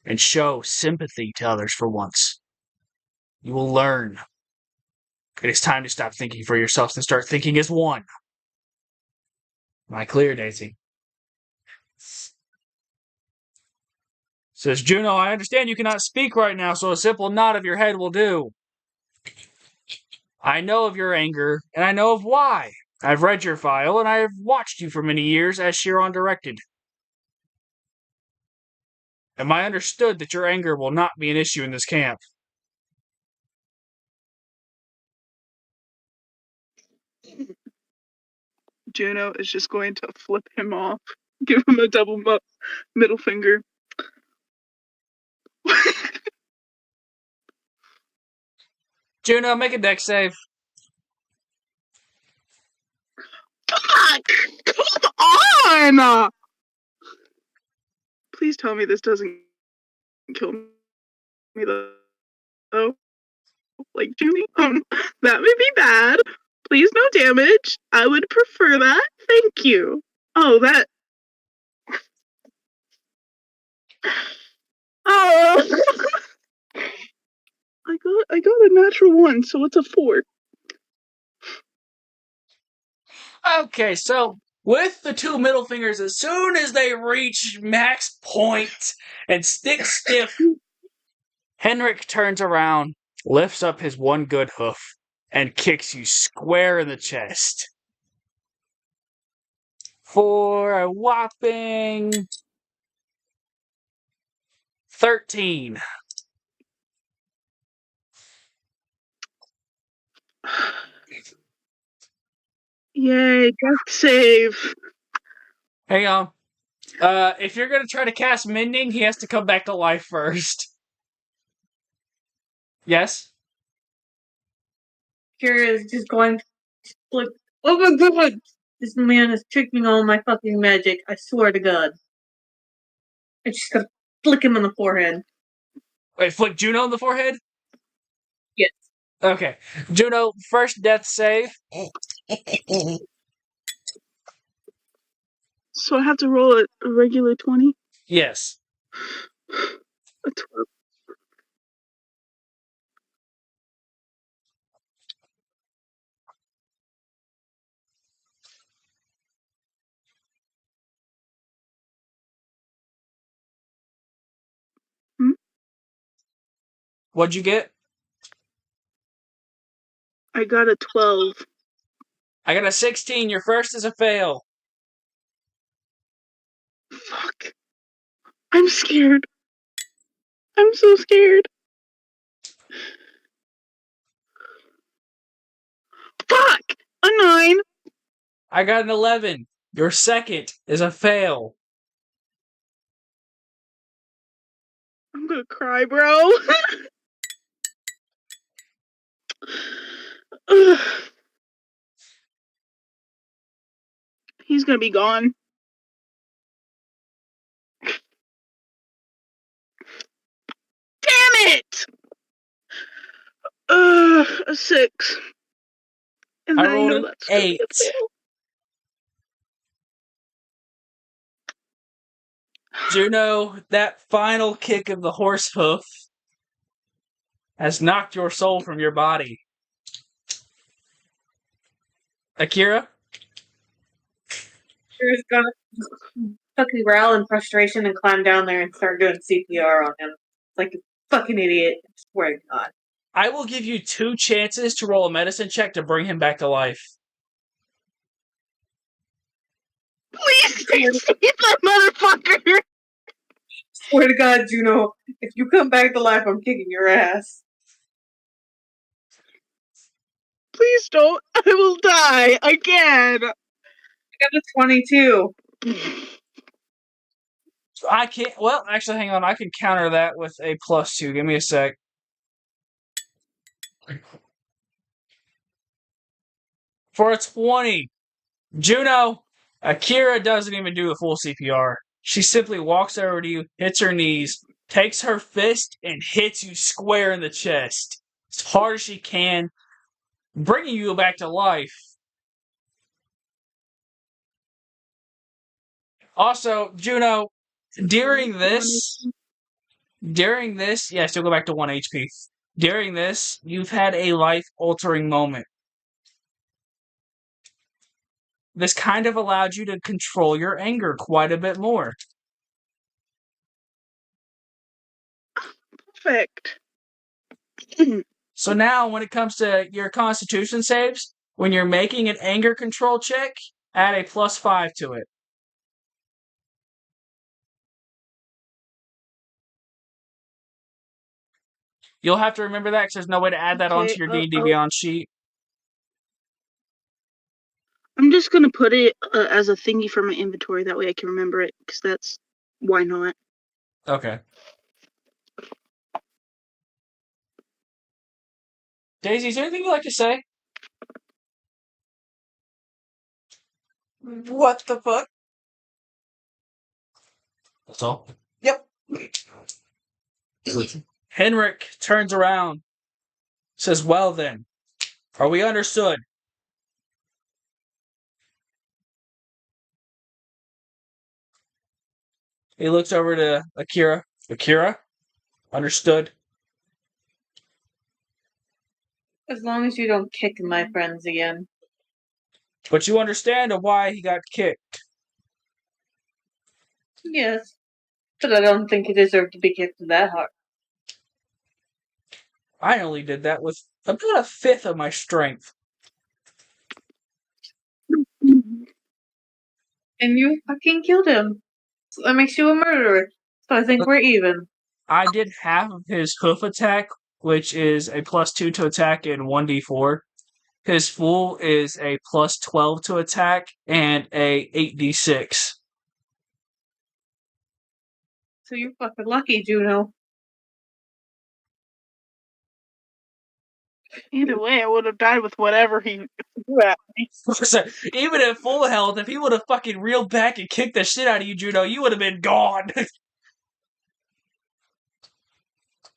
and show sympathy to others for once. You will learn. It is time to stop thinking for yourselves and start thinking as one. Am I clear, Daisy? Says Juno, I understand you cannot speak right now, so a simple nod of your head will do. I know of your anger, and I know of why. I've read your file, and I have watched you for many years as Chiron directed. Am I understood that your anger will not be an issue in this camp? Juno is just going to flip him off, give him a double middle finger. Juno, make a dex save. Fuck! Come on! Please tell me this doesn't kill me though. Like Junie, that would be bad. Please, no damage. I would prefer that. Thank you. Oh, that. Oh. I got a natural 1, so it's a 4. Okay, so with the two middle fingers, as soon as they reach max point and stick stiff, Henrik turns around, lifts up his one good hoof, and kicks you square in the chest. for a whopping 13. Yay, death save. Hang on. If you're gonna try to cast Mending, he has to come back to life first. Yes? Kira is just going like, oh my god! This man is tricking all my fucking magic, I swear to god. And she's gonna flick him in the forehead. Wait, flick Juno in the forehead? Yes. Okay. Juno, first death save. So I have to roll a regular 20? Yes. A 12. What'd you get? I got a 12. I got a 16. Your first is a fail. Fuck. I'm scared. I'm so scared. Fuck! A 9. I got an 11. Your second is a fail. I'm gonna cry, bro. Ugh. He's gonna be gone. Damn it! A 6. And I I rolled know an that's gonna be 8. a fail. Juno, that final kick of the horse hoof has knocked your soul from your body. Akira? Kira's gonna fucking growl in frustration and climb down there and start doing CPR on him. Like a fucking idiot. I swear to god. I will give you 2 chances to roll a medicine check to bring him back to life. Please save that motherfucker! Swear to god, Juno, if you come back to life, I'm kicking your ass. Please don't. I will die again. I got a 22. I can't. Well, actually, hang on. I can counter that with a +2. Give me a sec. For a 20. Juno, Akira doesn't even do the full CPR. She simply walks over to you, hits her knees, takes her fist, and hits you square in the chest as hard as she can, bringing you back to life. Also, Juno, during this, yeah, still go back to 1 HP. During this, you've had a life-altering moment. This kind of allowed you to control your anger quite a bit more. Perfect. So now, when it comes to your Constitution saves, when you're making an anger control check, add a +5 to it. You'll have to remember that because there's no way to add that onto your D&D Beyond sheet. I'm just gonna put it as a thingy for my inventory. That way I can remember it. Because that's... Why not? Okay. Daisy, is there anything you'd like to say? What the fuck? That's all. Yep. Henrik turns around, says, "Well then, are we understood?" He looks over to Akira. Akira? Understood? As long as you don't kick my friends again. But you understand why he got kicked. Yes. But I don't think he deserved to be kicked that hard. I only did that with about 1/5 of my strength. And you fucking killed him. So that makes you a murderer. So I think we're even. I did half of his hoof attack, which is a +2 to attack and 1d4. His full is a +12 to attack and a 8d6. So you're fucking lucky, Juno. Either way, I would have died with whatever he threw at me. So, even at full health, if he would have fucking reeled back and kicked the shit out of you, Juno, you would have been gone.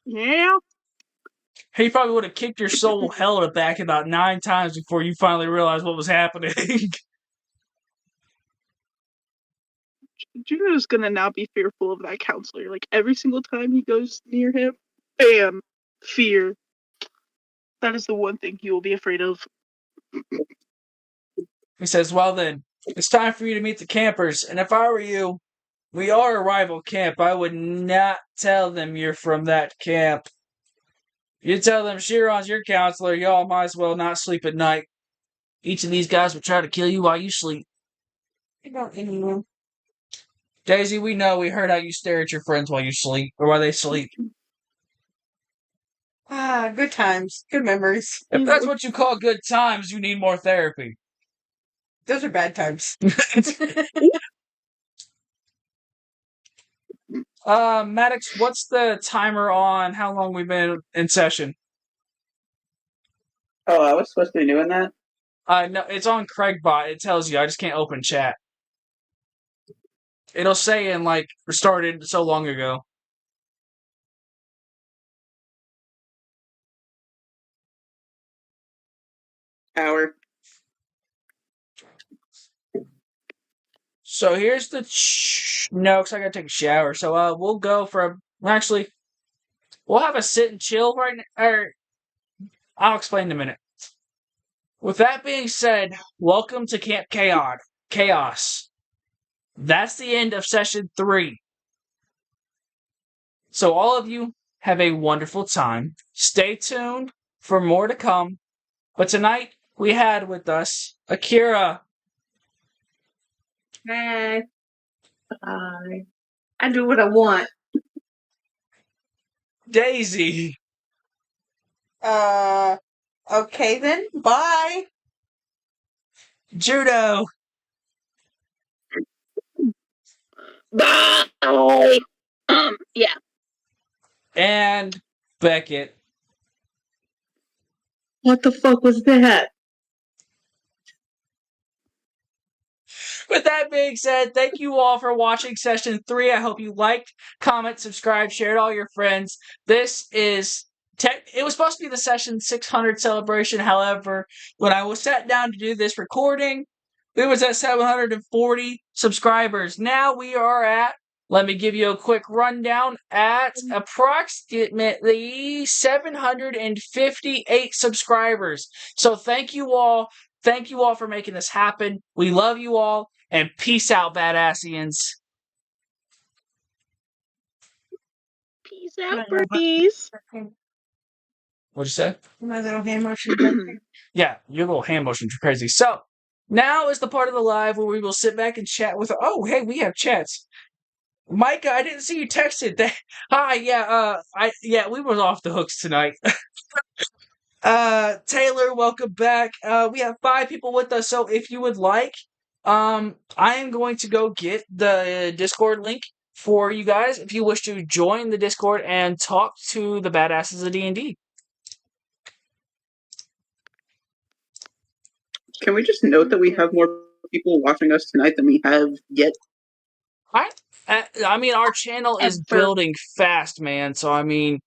Yeah. He probably would have kicked your soul hell back about 9 times before you finally realized what was happening. Juno's gonna now be fearful of that counselor. Like every single time he goes near him, bam, fear. That is the one thing he will be afraid of. He says, well then, it's time for you to meet the campers, and if I were you, we are a rival camp. I would not tell them you're from that camp. You tell them Chiron's your counselor, y'all might as well not sleep at night. Each of these guys will try to kill you while you sleep. Daisy, we know. We heard how you stare at your friends while you sleep, or while they sleep. Ah, good times. Good memories. If that's what you call good times, you need more therapy. Those are bad times. Maddox, what's the timer on how long we've been in session? Oh, I was supposed to be doing that? No, it's on Craigbot. It tells you. I just can't open chat. It'll say in, like, started so long ago. Hour. So here's the... No, because I gotta take a shower. So we'll go for... Actually, we'll have a sit and chill right now. Or, I'll explain in a minute. With that being said, welcome to Camp Chaos. That's the end of session 3. So all of you have a wonderful time. Stay tuned for more to come. But tonight, we had with us Akira. Hey. Bye. I do what I want. Daisy. Okay then. Bye. Judo. Bye. Yeah. And Beckett. What the fuck was that? With that being said, thank you all for watching session 3. I hope you liked, comment, subscribe, shared all your friends. This is... It was supposed to be the session 600 celebration. However, when I was sat down to do this recording, we was at 740 subscribers. Now we are at, let me give you a quick rundown, at approximately 758 subscribers. So thank you all. Thank you all for making this happen. We love you all, and peace out, Badassians. Peace out, birdies. What'd you say? My little hand motion. Yeah, your little hand motions are crazy. So, now is the part of the live where we will sit back and chat with... Oh, hey, we have chats. Micah, I didn't see you texted. Hi, yeah, we were off the hooks tonight. Taylor, welcome back. We have 5 people with us, so if you would like, I am going to go get the Discord link for you guys if you wish to join the Discord and talk to the badasses of D&D. Can we just note that we have more people watching us tonight than we have yet? I mean, our channel is building fast, man. So, I mean...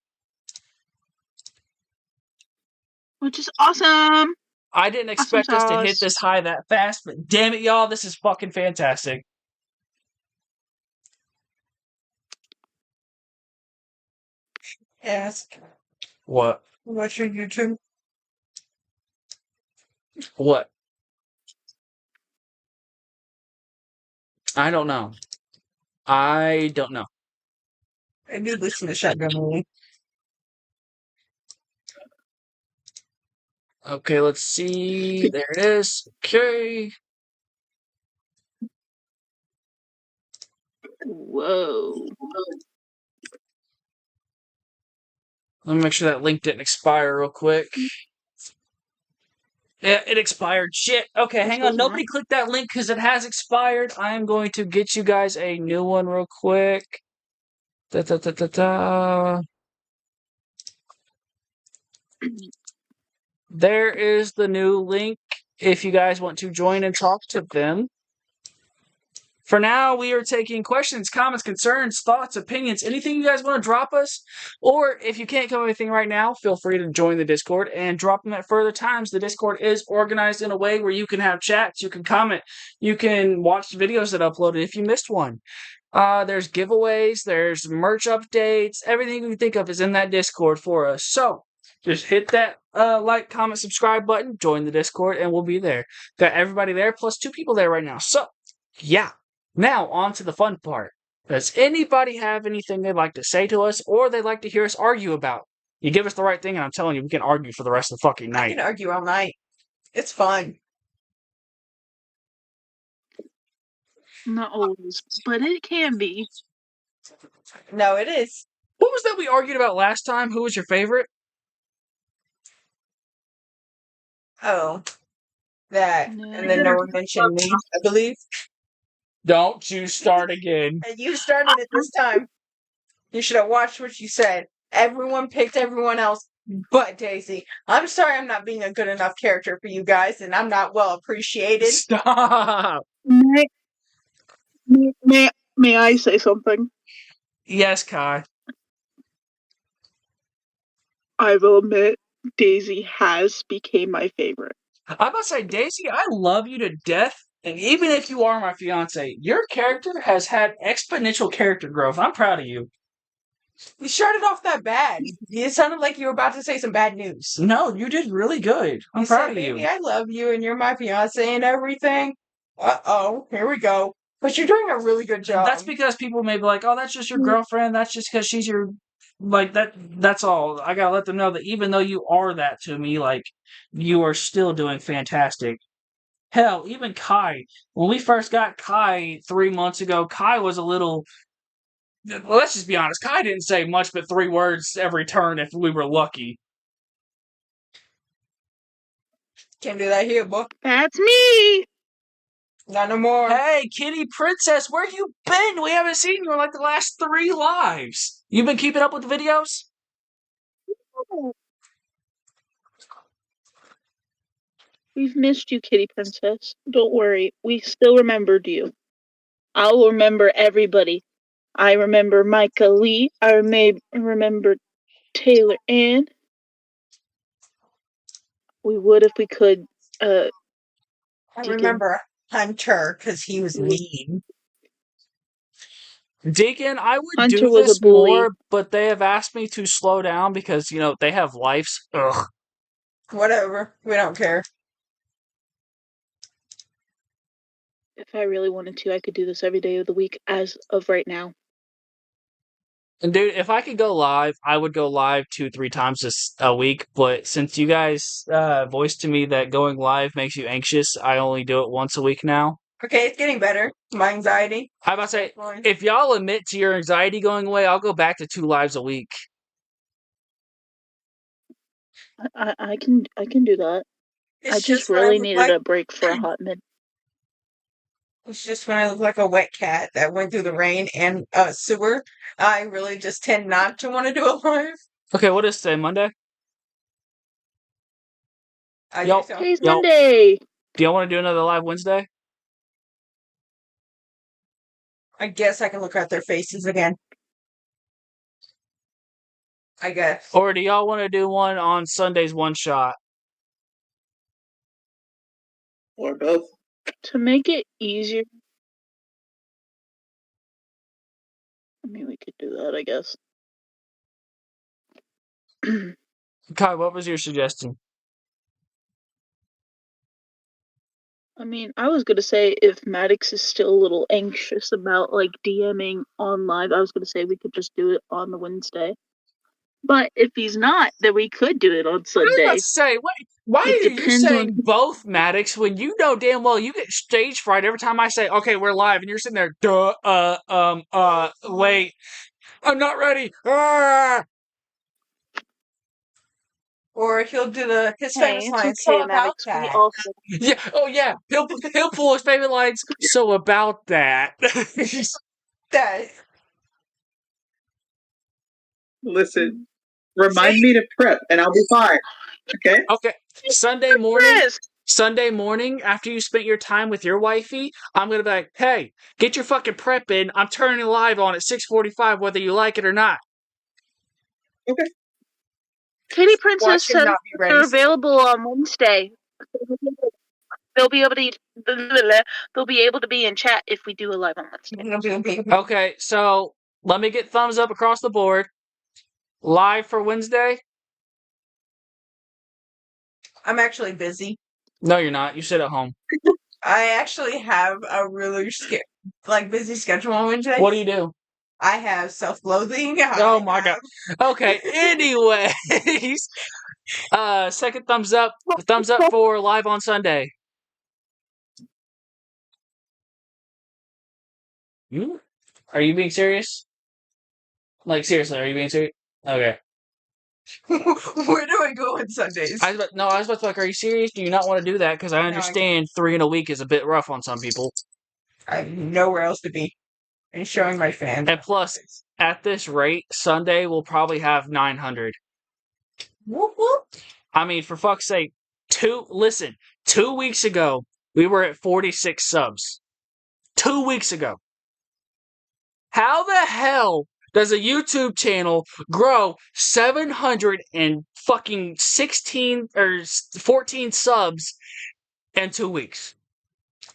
Which is awesome. I didn't expect us to hit this high that fast, but damn it, y'all, this is fucking fantastic. Ask. What? What's your YouTube? What? I don't know. I don't know. I do listen to Shotgun Movie. Okay, let's see. There it is. Okay. Whoa. Let me make sure that link didn't expire real quick. Yeah, it expired. Shit. Okay, This hang on. was Nobody not- click that link because it has expired. I am going to get you guys a new one real quick. Da, da, da, da, da. There is the new link if you guys want to join and talk to them. For now, we are taking questions, comments, concerns, thoughts, opinions, anything you guys want to drop us. Or if you can't come up with anything right now, feel free to join the Discord and drop them at further times. The Discord is organized in a way where you can have chats, you can comment, you can watch the videos that I uploaded if you missed one. There's giveaways, there's merch updates, everything you can think of is in that Discord for us. So, just hit that like, comment, subscribe button, join the Discord, and we'll be there. Got everybody there, plus 2 people there right now. So, yeah. Now, on to the fun part. Does anybody have anything they'd like to say to us, or they'd like to hear us argue about? You give us the right thing, and I'm telling you, we can argue for the rest of the fucking I night. can argue all night. It's fun. Not always, but it can be. No, it is. What was that we argued about last time? Who was your favorite? Oh, that. And then no one mentioned me, I believe. Don't you start again. And you started it this time. You should have watched what you said. Everyone picked everyone else but Daisy. I'm sorry I'm not being a good enough character for you guys, and I'm not well appreciated. Stop! May I say something? Yes, Kai. I will admit, Daisy has became my favorite. I'm about to say, Daisy, I love you to death. And even if you are my fiance, your character has had exponential character growth. I'm proud of you. You started off that bad. It sounded like you were about to say some bad news. No, you did really good. I'm You proud said, of baby, you. I love you and you're my fiance and everything. Uh-oh, here we go. But you're doing a really good job. That's because people may be like, oh, that's just your girlfriend. That's just because she's your, like, that's all. I gotta let them know that even though you are that to me, like, you are still doing fantastic. Hell, even Kai. When we first got Kai 3 months ago, Kai was a little, well, let's just be honest, Kai didn't say much but 3 words every turn if we were lucky. Can't do that here, boy. That's me! Not no more. Hey, Kitty Princess, where you been? We haven't seen you in like the last 3 lives. You been keeping up with the videos? We've missed you, Kitty Princess. Don't worry, we still remembered you. I'll remember everybody. I remember Micah Lee. I remember Taylor Ann. We would if we could. I Deacon. remember Hunter because he was mean. Deacon, I would Hunter do was a this bully. more, but they have asked me to slow down because, they have lives. Ugh. Whatever. We don't care. If I really wanted to, I could do this every day of the week as of right now. And dude, if I could go live, I would go live 2-3 times a week. But since you guys voiced to me that going live makes you anxious, I only do it once a week now. Okay, it's getting better. My anxiety. I'm about to say, Fine. if y'all admit to your anxiety going away, I'll go back to 2 lives a week. I can do that. It's I just when I really look needed like- a break for a hot minute. It's just when I look like a wet cat that went through the rain and sewer. I really just tend not to want to do it live. Okay, what is today, Monday? I Yo. think so. Today's Yo. Monday. Do y'all want to do another live Wednesday? I guess I can look at their faces again. I guess. Or do y'all want to do one on Sunday's one shot? Or both. To make it easier. I mean, we could do that, I guess. Kai, what was your suggestion? I mean, I was gonna say if Maddox is still a little anxious about like DMing on live, I was gonna say we could just do it on the Wednesday. But if he's not, then we could do it on I was Sunday. about to say, wait, Why It are you depends on- saying both, Maddox, when you know damn well you get stage fright every time I say, okay, we're live, and you're sitting there, wait, I'm not ready. Ah! Or he'll do his Hey, famous it's line. okay, So about Maddox. We that. also Yeah, oh yeah, he'll pull his favorite lines. So about that. That Listen, remind me to prep, and I'll be fine. Okay. Okay, Sunday morning. Chris, Sunday morning, after you spent your time with your wifey, I'm gonna be like, hey, get your fucking prep in. I'm turning live on at 6:45, whether you like it or not. Katie Why Princess should said not be ready? they're available on Wednesday. They'll be able to. They'll be able to be in chat if we do a live on Wednesday. Okay, so let me get thumbs up across the board. Live for Wednesday? I'm actually busy. No, you're not. You sit at home. I actually have a really busy schedule on Wednesday. What do you do? I have self-loathing. Oh my god. Okay, anyways. Second thumbs up. Thumbs up for live on Sunday. Are you being serious? Like, seriously, are you being serious? Okay. Where do I go on Sundays? I was about to be like, are you serious? Do you not want to do that? Because I understand 3 in a week is a bit rough on some people. I have nowhere else to be. And showing my fans. And plus, at this rate, Sunday will probably have 900. Whoop, whoop. I mean, for fuck's sake, 2 weeks ago, we were at 46 subs. 2 weeks ago. How the hell does a YouTube channel grow 716 or 14 subs in 2 weeks?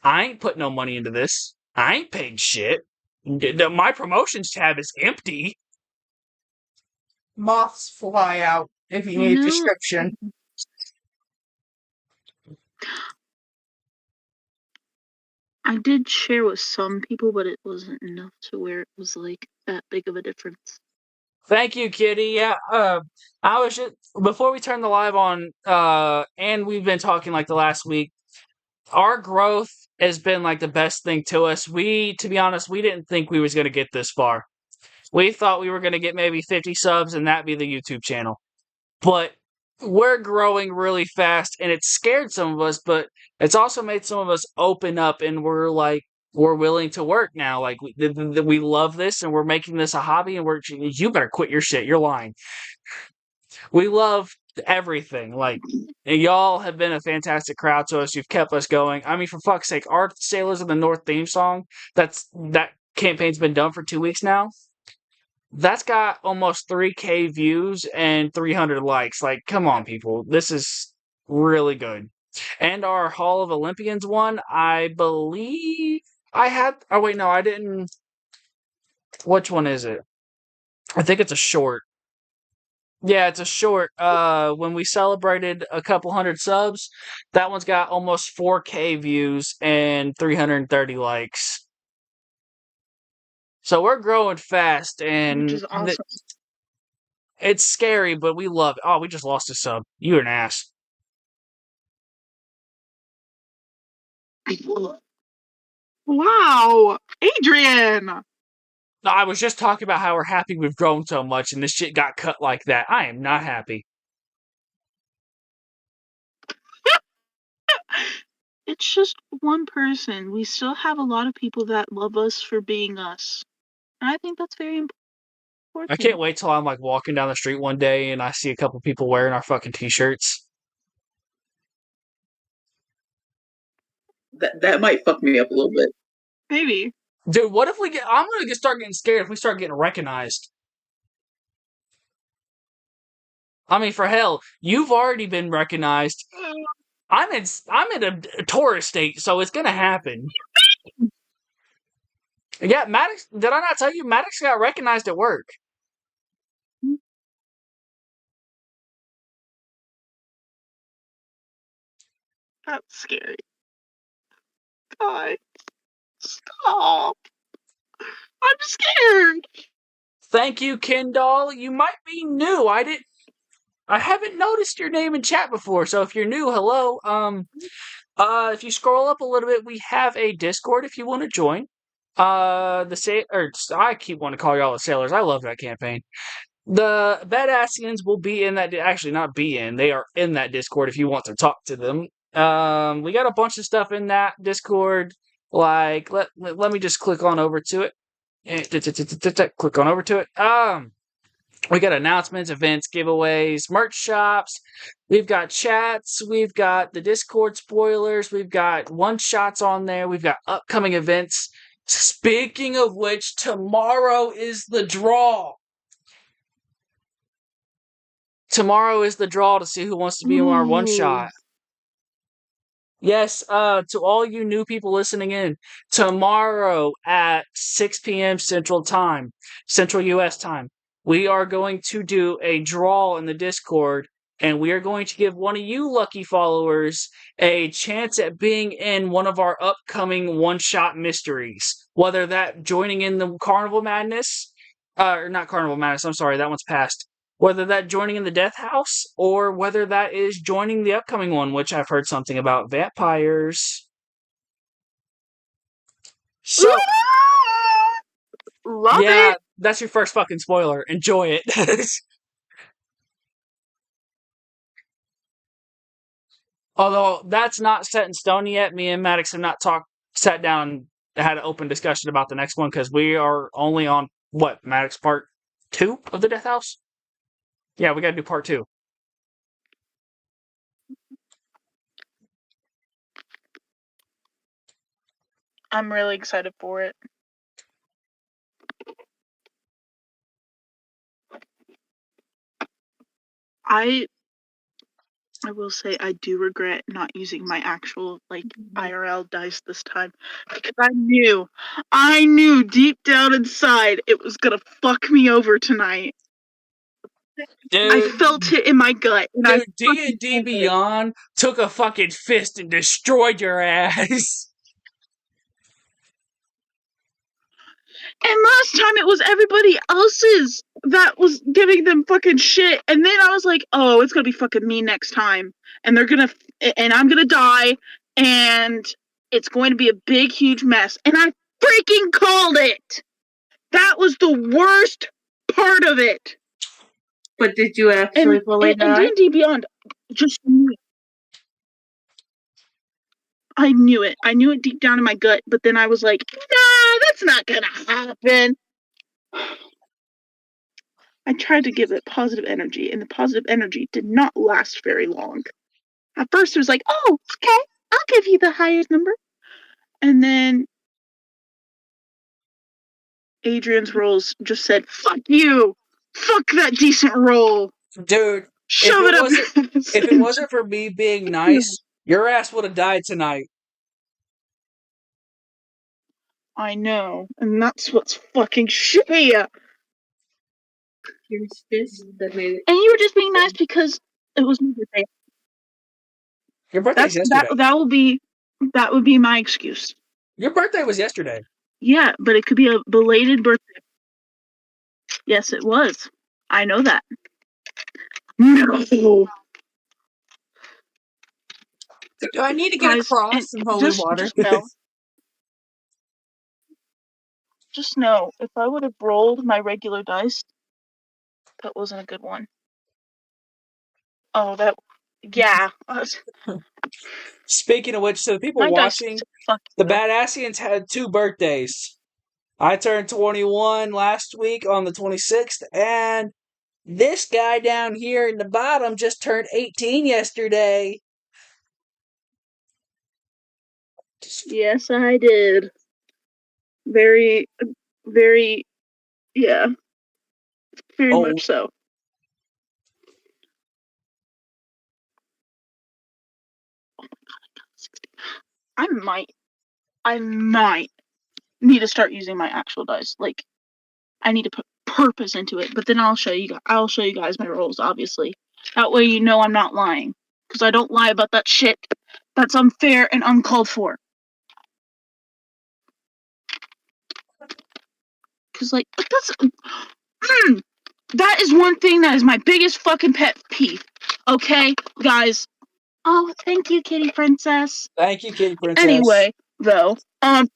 I ain't put no money into this. I ain't paid shit. My promotions tab is empty. Moths fly out if you need a description. I did share with some people, but it wasn't enough to where it was like that big of a difference. Thank you, Kitty. Yeah, I was just before we turned the live on, and we've been talking like the last week. Our growth has been like the best thing to us. To be honest, we didn't think we was going to get this far. We thought we were going to get maybe 50 subs and that be the YouTube channel. But we're growing really fast and it scared some of us, but it's also made some of us open up and we're willing to work now. Like we love this and we're making this a hobby and you better quit your shit. You're lying. We love everything. Like, and y'all have been a fantastic crowd to us. You've kept us going. I mean, for fuck's sake, our Sailors of the North theme song, that campaign's been done for 2 weeks now. That's got almost 3K views and 300 likes. Like, come on, people. This is really good. And our Hall of Olympians one, I believe I had... Oh, wait, no, I didn't... Which one is it? I think it's a short. Yeah, it's a short. When we celebrated a couple hundred subs, that one's got almost 4K views and 330 likes. So we're growing fast, and Which is awesome. it's scary, but we love it. Oh, we just lost a sub. You're an ass. Wow, Adrian! No, I was just talking about how we're happy we've grown so much, and this shit got cut like that. I am not happy. It's just one person. We still have a lot of people that love us for being us. And I think that's very important. I can't wait till I'm like walking down the street one day and I see a couple people wearing our fucking t-shirts. That might fuck me up a little bit. Maybe. Dude, what if I'm gonna start getting scared if we start getting recognized. I mean, for hell, you've already been recognized. I'm in a tourist state, so it's gonna happen. Yeah, Maddox, did I not tell you Maddox got recognized at work? That's scary. God. Stop. I'm scared. Thank you, Ken Doll. You might be new. I didn't. I haven't noticed your name in chat before, so if you're new, hello. If you scroll up a little bit, we have a Discord if you want to join. I keep wanting to call y'all the Sailors. I love that campaign. The Badassians will be in that. Actually, not be in. They are in that Discord if you want to talk to them. We got a bunch of stuff in that Discord. Like, let me just click on over to it. Click on over to it. We got announcements, events, giveaways, merch shops. We've got chats. We've got the Discord spoilers. We've got one-shots on there. We've got upcoming events. Speaking of which, tomorrow is the draw. Tomorrow is the draw to see who wants to be in our one-shot. Yes, to all you new people listening in, tomorrow at 6 p.m. Central US time, we are going to do a draw in the Discord, and we are going to give one of you lucky followers a chance at being in one of our upcoming one-shot mysteries. Whether that joining in the Carnival Madness, or not Carnival Madness, I'm sorry, that one's passed. Whether that joining in the Death House, or whether that is joining the upcoming one, which I've heard something about vampires. So, Love yeah, it. that's your first fucking spoiler. Enjoy it. Although that's not set in stone yet, me and Maddox have not sat down, had an open discussion about the next one because we are only on Maddox part 2 of the Death House. Yeah, we got to do part 2. I'm really excited for it. I will say I do regret not using my actual IRL dice this time because I knew deep down inside it was gonna fuck me over tonight. Dude, I felt it in my gut. And D&D Beyond took a fucking fist and destroyed your ass. And last time it was everybody else's that was giving them fucking shit. And then I was like, oh, it's gonna be fucking me next time. And I'm gonna die. And it's going to be a big, huge mess. And I freaking called it! That was the worst part of it. But did you actually fully die? And D&D Beyond just knew it. I knew it. I knew it deep down in my gut, but then I was like, nah, that's not gonna happen. I tried to give it positive energy, and the positive energy did not last very long. At first it was like, oh, okay, I'll give you the highest number. And then Adrian's rolls just said, fuck you! Fuck that decent roll! Dude, Shove it up your ass. if it wasn't for me being nice, your ass would have died tonight. I know, and that's what's fucking shitty. Here's this that made it. And you were just being nice because it was my birthday. Your birthday's yesterday. That would be my excuse. Your birthday was yesterday. Yeah, but it could be a belated birthday. Yes, it was. I know that. No. Do I need to get Guys, a cross and and holy water? Just know, if I would have rolled my regular dice, that wasn't a good one. Oh, yeah. Speaking of which, so the people My watching, dice the Badassians had 2 birthdays. I turned 21 last week on the 26th, and this guy down here in the bottom just turned 18 yesterday. Yes, I did. Very, very, yeah. Very much so. I might need to start using my actual dice. Like, I need to put purpose into it. But then I'll show you guys my rolls, obviously. That way you know I'm not lying. Because I don't lie about that shit. That's unfair and uncalled for. Because, that's... That is one thing that is my biggest fucking pet peeve. Okay, guys. Oh, thank you, Kitty Princess. Thank you, Kitty Princess. Anyway, though, that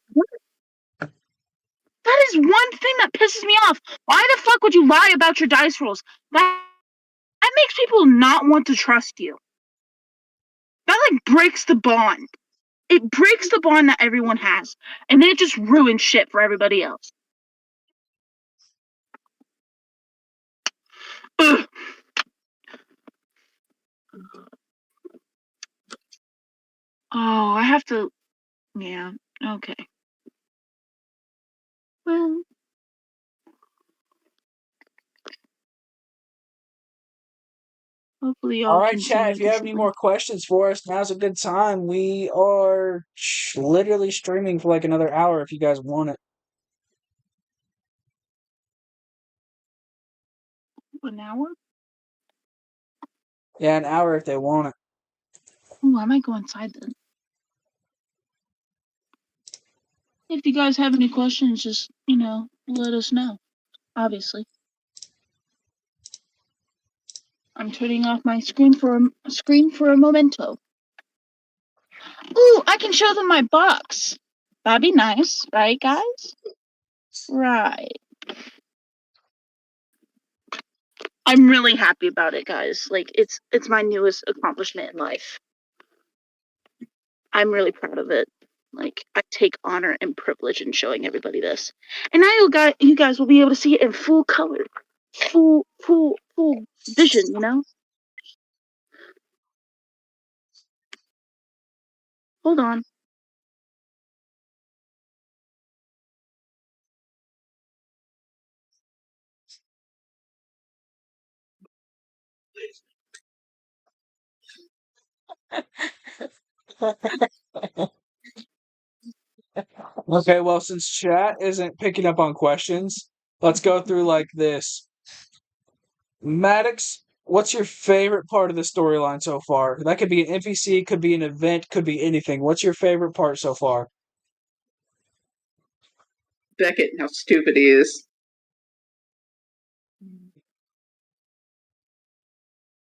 is one thing that pisses me off. Why the fuck would you lie about your dice rolls? That makes people not want to trust you. That like breaks the bond. It breaks the bond that everyone has, and then it just ruins shit for everybody else. Ugh. Oh, I have to. Yeah. Okay. Well. Hopefully y'all All right, can see chat. me If you have any more questions for us, now's a good time. We are literally streaming for like another hour if you guys want it. An hour? Yeah, an hour if they want it. Oh, I might go inside then. If you guys have any questions, just, let us know. Obviously. I'm turning off my screen for a momento. Ooh, I can show them my box. That'd be nice, right, guys? Right. I'm really happy about it, guys. Like, it's my newest accomplishment in life. I'm really proud of it. Like, I take honor and privilege in showing everybody this. And now you guys will be able to see it in full color. Full vision, Hold on. Okay, well, since chat isn't picking up on questions, let's go through like this. Maddox, what's your favorite part of the storyline so far? That could be an NPC, could be an event, could be anything. What's your favorite part so far? Beckett and how stupid he is.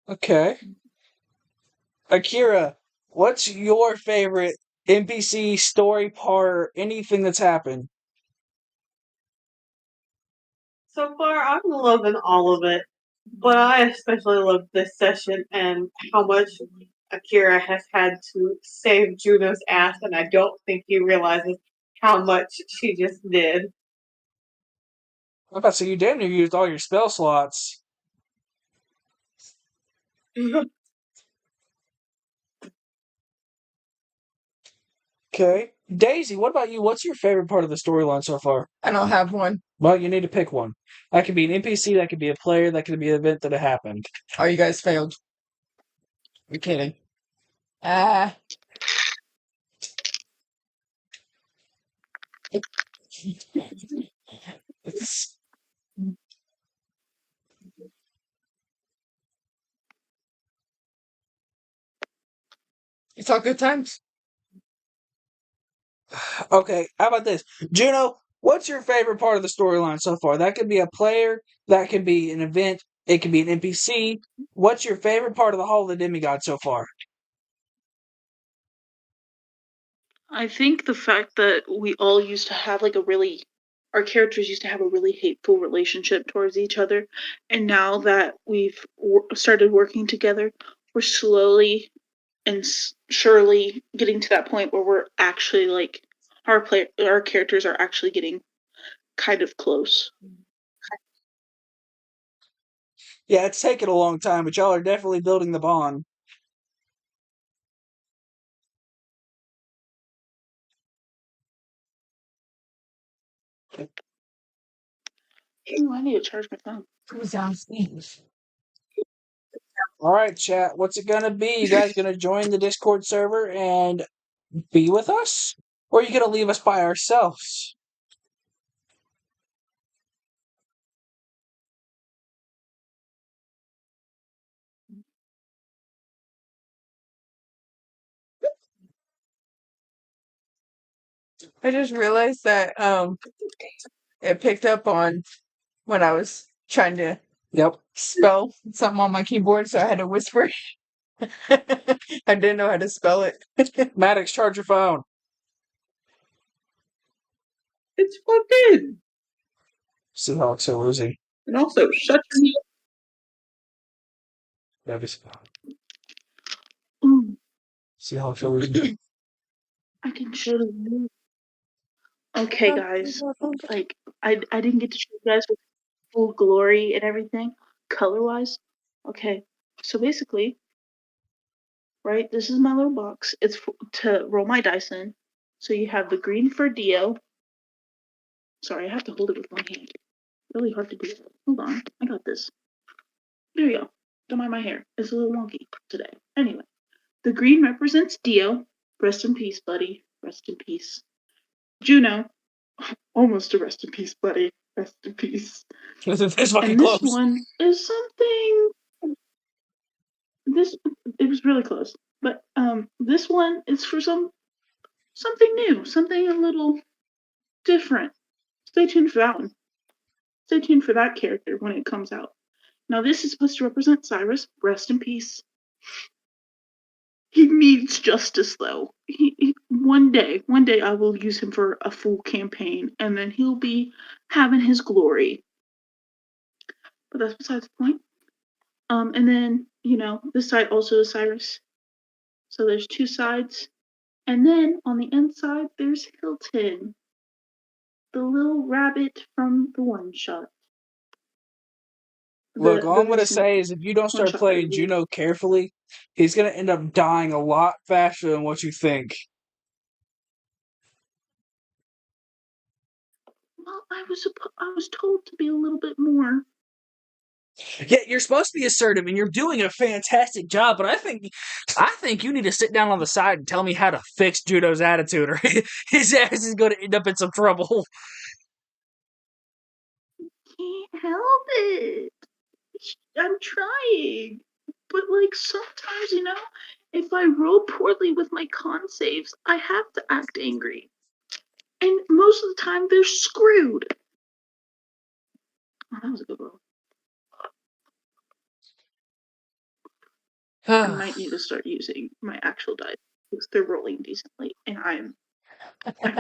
Okay. Akira, what's your favorite NPC story part, anything that's happened? So far, I'm loving all of it, but I especially love this session and how much Akira has had to save Juno's ass, and I don't think he realizes how much she just did. I'm about to say you damn near used all your spell slots. Okay. Daisy, what about you? What's your favorite part of the storyline so far? I don't have one. Well, you need to pick one. That could be an NPC, that could be a player, that could be an event that happened. Oh, you guys failed. You're kidding. Ah. It's It's all good times. okay. How about this, Juno? What's your favorite part of the storyline so far? That could be a player, that could be an event, it could be an NPC. What's your favorite part of the Hall of the Demigod so far? I think the fact that we all used to have our characters used to have a really hateful relationship towards each other, and now that we've started working together, we're slowly and surely getting to that point where we're actually like our characters are actually getting kind of close. Yeah, it's taken a long time, but y'all are definitely building the bond. Ooh, I need to charge my phone. Who's on stage? All right, chat. What's it gonna be? You guys gonna join the Discord server and be with us, or are you gonna leave us by ourselves? I just realized that it picked up on when I was trying to Yep. spell something on my keyboard, so I had to whisper. I didn't know how to spell it. Maddox, charge your phone. It's plugged in. Seahawks are losing. And also, shut your Ooh, Seahawks are losing. I can show you. Okay, guys. Like, I didn't get to show you guys with full glory and everything, color-wise. Okay, so basically, right, this is my little box. It's to roll my dice in. So you have the green for Dio. Sorry, I have to hold it with one hand. Really hard to do. Hold on, I got this. There you go. Don't mind my hair. It's a little wonky today. Anyway, the green represents Dio. Rest in peace, buddy. Rest in peace. Juno. Almost a rest in peace, buddy. Rest in peace. It's fucking And this close. one is something. It was really close, but this one is for something new, something a little different. Stay tuned for that one. Stay tuned for that character when it comes out. Now this is supposed to represent Cyrus. Rest in peace. He needs justice, though. One day I will use him for a full campaign, and then he'll be having his glory. But that's besides the point. And then, this side also is Cyrus. So there's two sides. And then on the inside, there's Hilton, the little rabbit from the one shot. Look, all I'm going to say is if you don't start one-shot playing movie. Juno carefully, he's going to end up dying a lot faster than what you think. Well, I was told to be a little bit more. Yeah, you're supposed to be assertive, and you're doing a fantastic job. But I think you need to sit down on the side and tell me how to fix Juno's attitude, or his ass is going to end up in some trouble. Can't help it. I'm trying. But, sometimes, if I roll poorly with my con saves, I have to act angry. And most of the time, they're screwed. Oh, that was a good roll. I might need to start using my actual dice because they're rolling decently, and I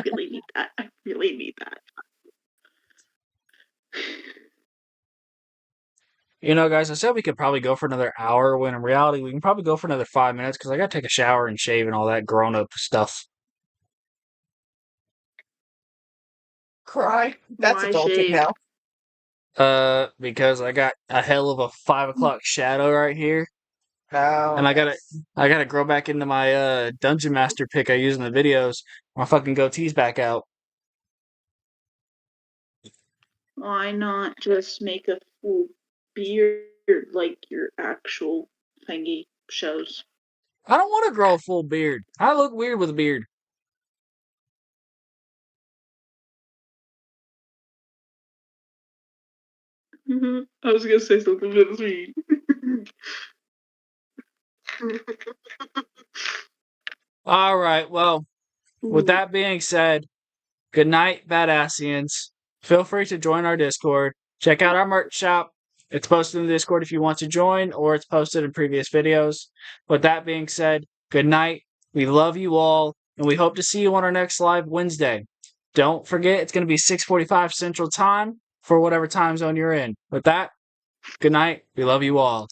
really need that. I really need that. Guys, I said we could probably go for another hour, when in reality, we can probably go for another 5 minutes, because I got to take a shower and shave and all that grown-up stuff. Cry. That's Why adulting shave? now. Because I got a hell of a 5 o'clock shadow right here. No. And I gotta grow back into my Dungeon Master pick I use in the videos. My fucking goatee's back out. Why not just make a full beard like your actual thingy shows? I don't want to grow a full beard. I look weird with a beard. I was gonna say something really sweet. All right, well, with that being said, good night, Badassians. Feel free to join our Discord. Check out our merch shop. It's posted in the Discord if you want to join, or it's posted in previous videos. With that being said, good night. We love you all, and we hope to see you on our next live Wednesday. Don't forget, it's going to be 6:45 Central Time for whatever time zone you're in. With that, good night. We love you all.